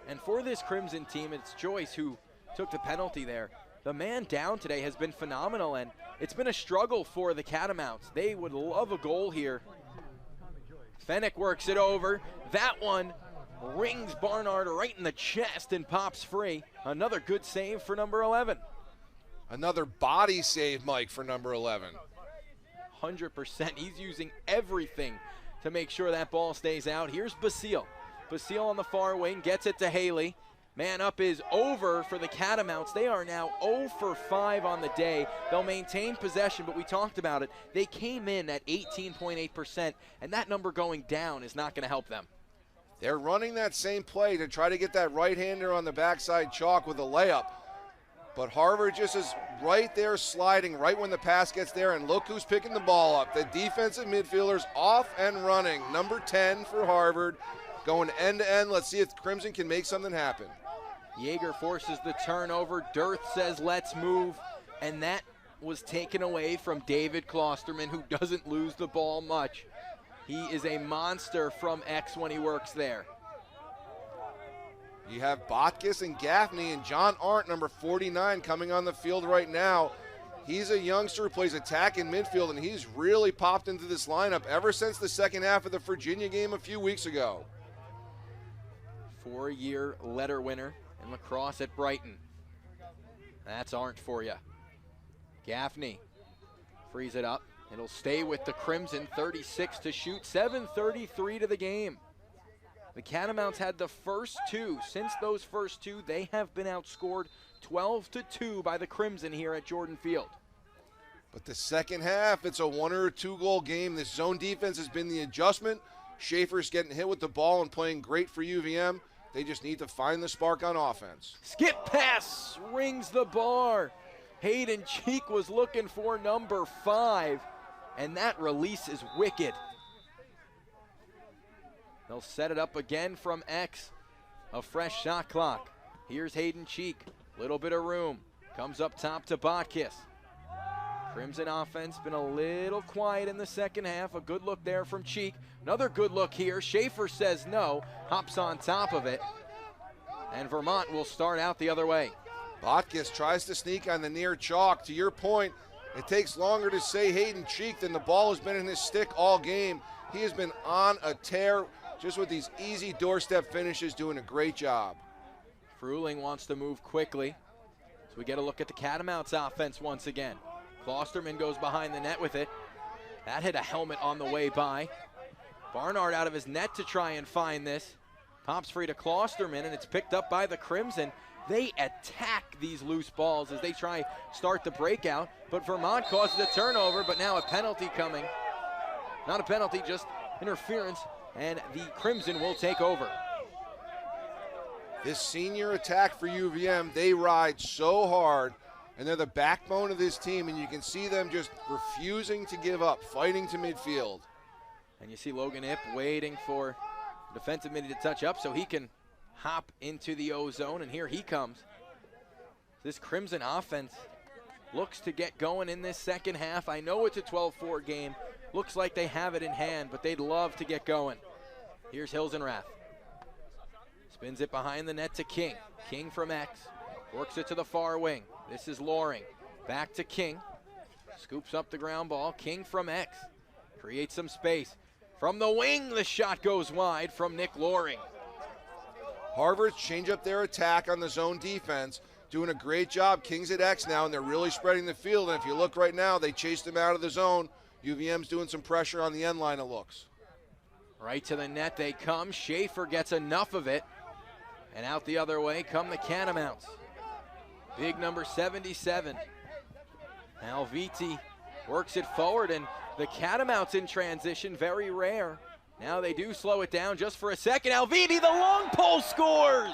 And for this Crimson team, it's Joyce who took the penalty there. The man down today has been phenomenal, and it's been a struggle for the Catamounts. They would love a goal here. Fennick works it over. That one rings Barnard right in the chest and pops free. Another good save for number 11. Another body save, Mike, for number 11. 100%. He's using everything to make sure that ball stays out. Here's Basile. Basile on the far wing gets it to Haley. Man up is over for the Catamounts. They are now 0 for 5 on the day. They'll maintain possession, but we talked about it. They came in at 18.8%, and that number going down is not going to help them. They're running that same play to try to get that right-hander on the backside chalk with a layup. But Harvard just is right there sliding right when the pass gets there, and look who's picking the ball up. The defensive midfielders off and running. Number 10 for Harvard, going end-to-end. Let's see if Crimson can make something happen. Yeager forces the turnover. Dearth says, let's move. And that was taken away from David Klosterman, who doesn't lose the ball much. He is a monster from X when he works there. You have Botkus and Gaffney and John Arndt, number 49, coming on the field right now. He's a youngster who plays attack in midfield, and he's really popped into this lineup ever since the second half of the Virginia game a few weeks ago. 4-year letter winner in lacrosse at Brighton. That's Arndt for you. Gaffney frees it up. It'll stay with the Crimson. 36 to shoot, 7:33 to the game. The Catamounts had the first two. Since those first two, they have been outscored 12-2 by the Crimson here at Jordan Field. But the second half, it's a 1 or 2 goal game. This zone defense has been the adjustment. Schaefer's getting hit with the ball and playing great for UVM. They just need to find the spark on offense. Skip pass rings the bar. Hayden Cheek was looking for number 5, and that release is wicked. They'll set it up again from X. A fresh shot clock. Here's Hayden Cheek. Little bit of room. Comes up top to Botkus. Crimson offense been a little quiet in the second half. A good look there from Cheek. Another good look here. Schaefer says no. Hops on top of it. And Vermont will start out the other way. Botkus tries to sneak on the near chalk. To your point, It takes longer to say Hayden Cheek than the ball has been in his stick all game. He has been on a tear just with these easy doorstep finishes, doing a great job. Fruling wants to move quickly. So we get a look at the Catamounts offense once again. Klosterman goes behind the net with it. That hit a helmet on the way by. Barnard out of his net to try and find this. Pops free to Klosterman, and it's picked up by the Crimson. They attack these loose balls as they try start the breakout, but Vermont causes a turnover, but now a penalty coming. Not a penalty, just interference, and the Crimson will take over. This senior attack for UVM, they ride so hard, and they're the backbone of this team, and you can see them just refusing to give up, fighting to midfield. And you see Logan Ip waiting for defensive mid to touch up so he can hop into the O zone, and here he comes. This Crimson offense looks to get going in this second half. I know it's a 12-4 game. Looks like they have it in hand, but they'd love to get going. Here's Hilsenrath. Spins it behind the net to King. King from X. Works it to the far wing. This is Loring. Back to King. Scoops up the ground ball. King from X. Creates some space. From the wing, the shot goes wide from Nick Loring. Harvard's change up their attack on the zone defense, doing a great job. Kings at X now, and they're really spreading the field. And if you look right now, they chased him out of the zone. UVM's doing some pressure on the end line, it looks. Right to the net they come. Schaefer gets enough of it. And out the other way come the Catamounts. Big number 77. Alviti works it forward, and the Catamounts in transition, very rare. Now they do slow it down just for a second. Alviti, the long pole, scores!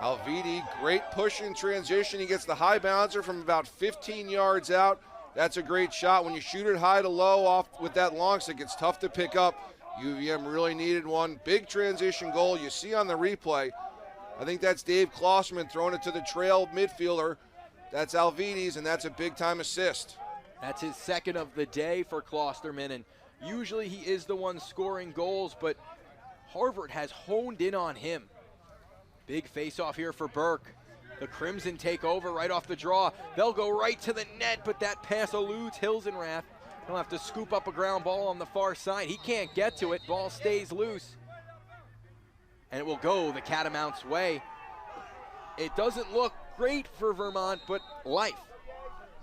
Alviti, great push in transition. He gets the high bouncer from about 15 yards out. That's a great shot. When you shoot it high to low off with that long stick, it's tough to pick up. UVM really needed one. Big transition goal. You see on the replay, I think that's Dave Klosterman throwing it to the trail midfielder. That's Alviti's, and that's a big-time assist. That's his second of the day for Klosterman, and usually he is the one scoring goals, but Harvard has honed in on him. Big face-off here for Burke. The Crimson take over right off the draw. They'll go right to the net, but that pass eludes Hilsenrath. He'll have to scoop up a ground ball on the far side. He can't get to it. Ball stays loose. And it will go the Catamounts' way. It doesn't look great for Vermont, but life.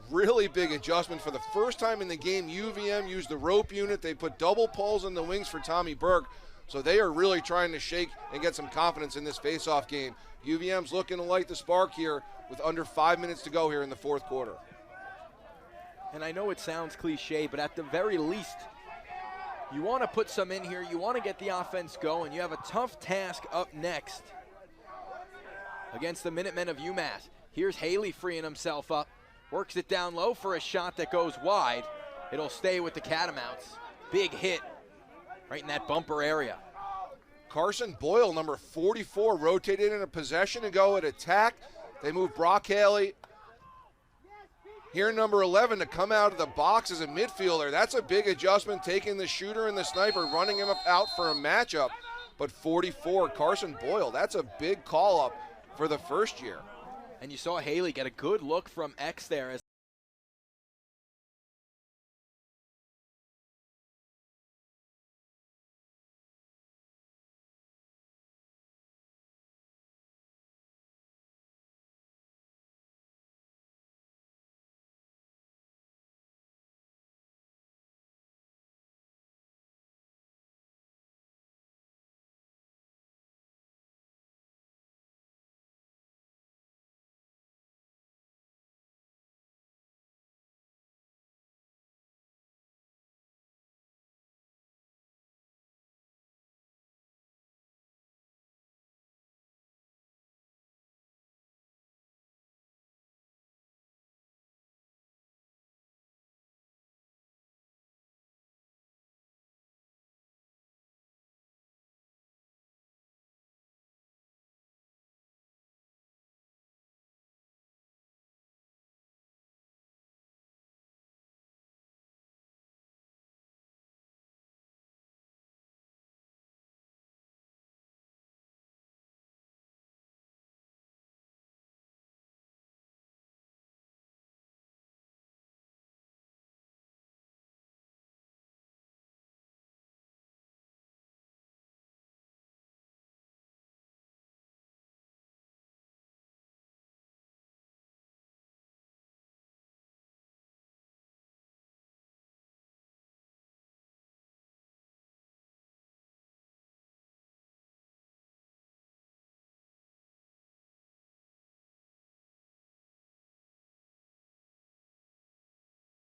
Really big adjustment. For the first time in the game, UVM used the rope unit. They put double poles in the wings for Tommy Burke. So they are really trying to shake and get some confidence in this face-off game. UVM's looking to light the spark here with under 5 minutes to go here in the fourth quarter. And I know it sounds cliche, but at the very least, you want to put some in here. You want to get the offense going. You have a tough task up next against the Minutemen of UMass. Here's Haley freeing himself up. Works it down low for a shot that goes wide. It'll stay with the Catamounts. Big hit right in that bumper area. Carson Boyle, number 44, rotated in a possession to go at attack. They move Brock Haley. Here, number 11, to come out of the box as a midfielder. That's a big adjustment, taking the shooter and the sniper, running him out for a matchup. But 44, Carson Boyle, that's a big call-up for the first year. And you saw Haley get a good look from X there as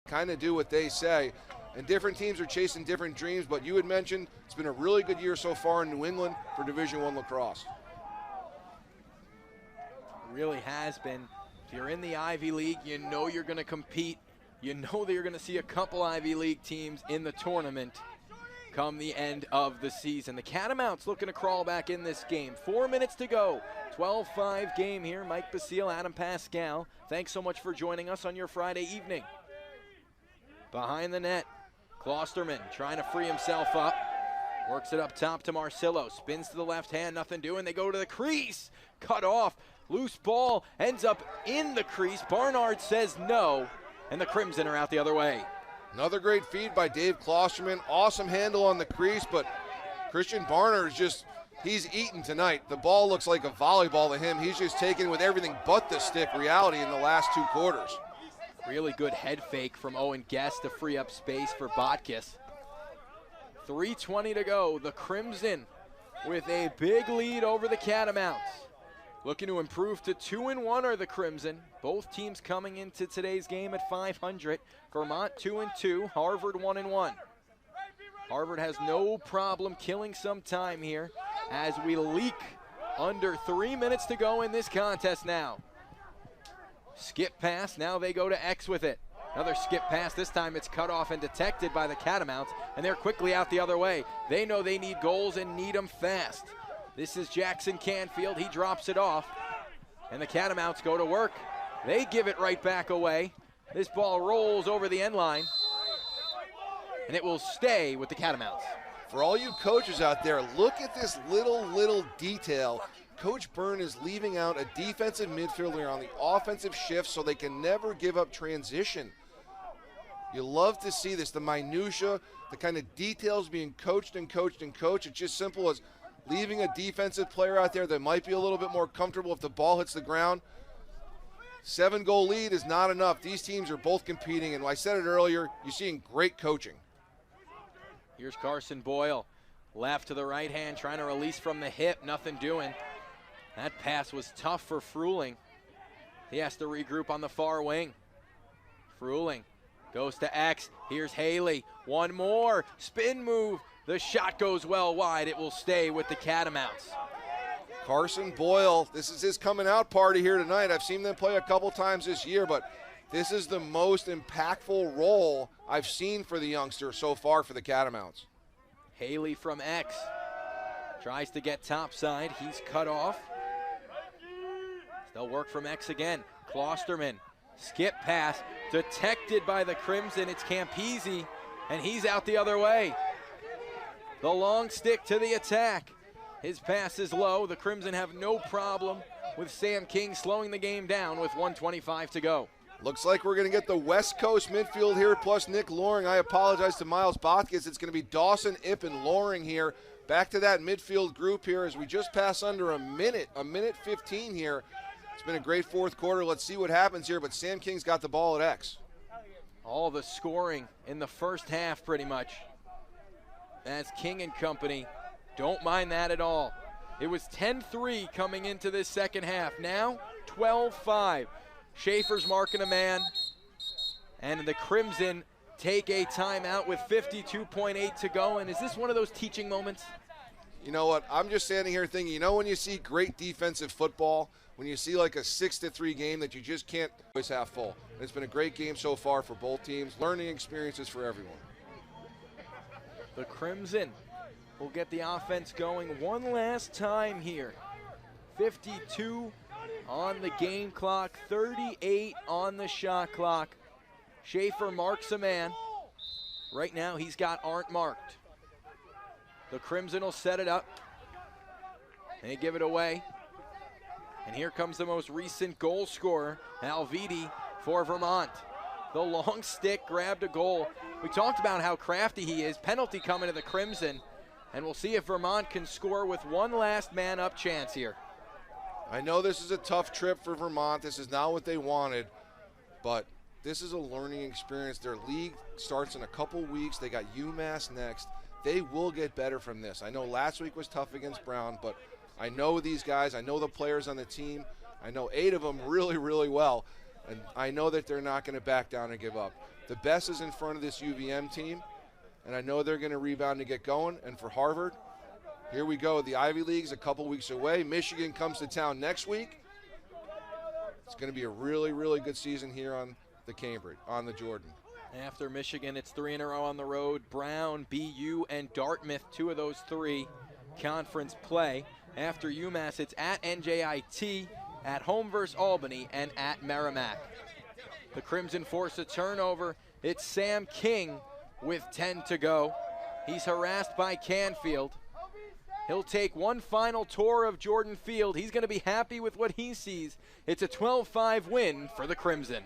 kind of do what they say. And different teams are chasing different dreams, but you had mentioned it's been a really good year so far in New England for Division I lacrosse. It really has been. If you're in the Ivy League, you know you're going to compete. You know that you're going to see a couple Ivy League teams in the tournament come the end of the season. The Catamounts looking to crawl back in this game. 4 minutes to go. 12-5 game here. Mike Basile, Adam Pascal. Thanks so much for joining us on your Friday evening. Behind the net, Klosterman trying to free himself up. Works it up top to Marcillo. Spins to the left hand, nothing doing. They go to the crease. Cut off. Loose ball ends up in the crease. Barnard says no, and the Crimson are out the other way. Another great feed by Dave Klosterman. Awesome handle on the crease, but Christian Barnard is just, he's eaten tonight. The ball looks like a volleyball to him. He's just taken with everything but the stick reality in the last 2 quarters. Really good head fake from Owen Guest to free up space for Botkus. 3:20 to go. The Crimson with a big lead over the Catamounts. Looking to improve to 2-1 are the Crimson. Both teams coming into today's game at 500. Vermont 2-2, Harvard 1-1. Harvard has no problem killing some time here as we leak under 3 minutes to go in this contest now. Skip pass, now they go to X with it. Another skip pass, this time it's cut off and detected by the Catamounts, and they're quickly out the other way. They know they need goals and need them fast. This is Jackson Canfield, he drops it off, and the Catamounts go to work. They give it right back away. This ball rolls over the end line, and it will stay with the Catamounts. For all you coaches out there, look at this little detail. Coach Byrne is leaving out a defensive midfielder on the offensive shift so they can never give up transition. You love to see this, the minutia, the kind of details being coached and coached and coached. It's just simple as leaving a defensive player out there that might be a little bit more comfortable if the ball hits the ground. 7-goal lead is not enough. These teams are both competing, and I said it earlier, you're seeing great coaching. Here's Carson Boyle, left to the right hand, trying to release from the hip, nothing doing. That pass was tough for Fruehling. He has to regroup on the far wing. Fruehling goes to X. Here's Haley. One more. Spin move. The shot goes well wide. It will stay with the Catamounts. Carson Boyle, this is his coming out party here tonight. I've seen them play a couple times this year, but this is the most impactful role I've seen for the youngster so far for the Catamounts. Haley from X tries to get topside. He's cut off. They'll work from X again. Klosterman, skip pass, detected by the Crimson. It's Campese, and he's out the other way. The long stick to the attack. His pass is low. The Crimson have no problem with Sam King slowing the game down with 1:25 to go. Looks like we're going to get the West Coast midfield here plus Nick Loring. I apologize to Miles Botkus. It's going to be Dawson, Ip, and Loring here. Back to that midfield group here as we just pass under a minute 15 here. It's been a great 4th quarter. Let's see what happens here, but Sam King's got the ball at X. All the scoring in the first half pretty much. As King and company don't mind that at all. It was 10-3 coming into this second half. Now 12-5. Schaefer's marking a man, and the Crimson take a timeout with 52.8 to go. And is this one of those teaching moments? You know what? I'm just standing here thinking, you know when you see great defensive football, when you see like a 6-3 game that you just can't always have full. And it's been a great game so far for both teams. Learning experiences for everyone. The Crimson will get the offense going one last time here. 52 on the game clock, 38 on the shot clock. Schaefer marks a man. Right now he's got Arndt marked. The Crimson will set it up. They give it away. And here comes the most recent goal scorer, Alviti for Vermont. The long stick grabbed a goal. We talked about how crafty he is. Penalty coming to the Crimson. And we'll see if Vermont can score with one last man up chance here. I know this is a tough trip for Vermont. This is not what they wanted, but this is a learning experience. Their league starts in a couple weeks. They got UMass next. They will get better from this. I know last week was tough against Brown, but I know these guys. I know the players on the team. I know 8 of them really, really well. And I know that they're not going to back down and give up. The best is in front of this UVM team, and I know they're going to rebound and get going. And for Harvard, here we go. The Ivy League's a couple weeks away. Michigan comes to town next week. It's going to be a really, really good season here on the Cambridge, on the Jordan. After Michigan, it's 3 in a row on the road. Brown, BU, and Dartmouth, 2 of those 3 conference play. After UMass, it's at NJIT, at home versus Albany, and at Merrimack. The Crimson force a turnover. It's Sam King with 10 to go. He's harassed by Canfield. He'll take one final tour of Jordan Field. He's going to be happy with what he sees. It's a 12-5 win for the Crimson.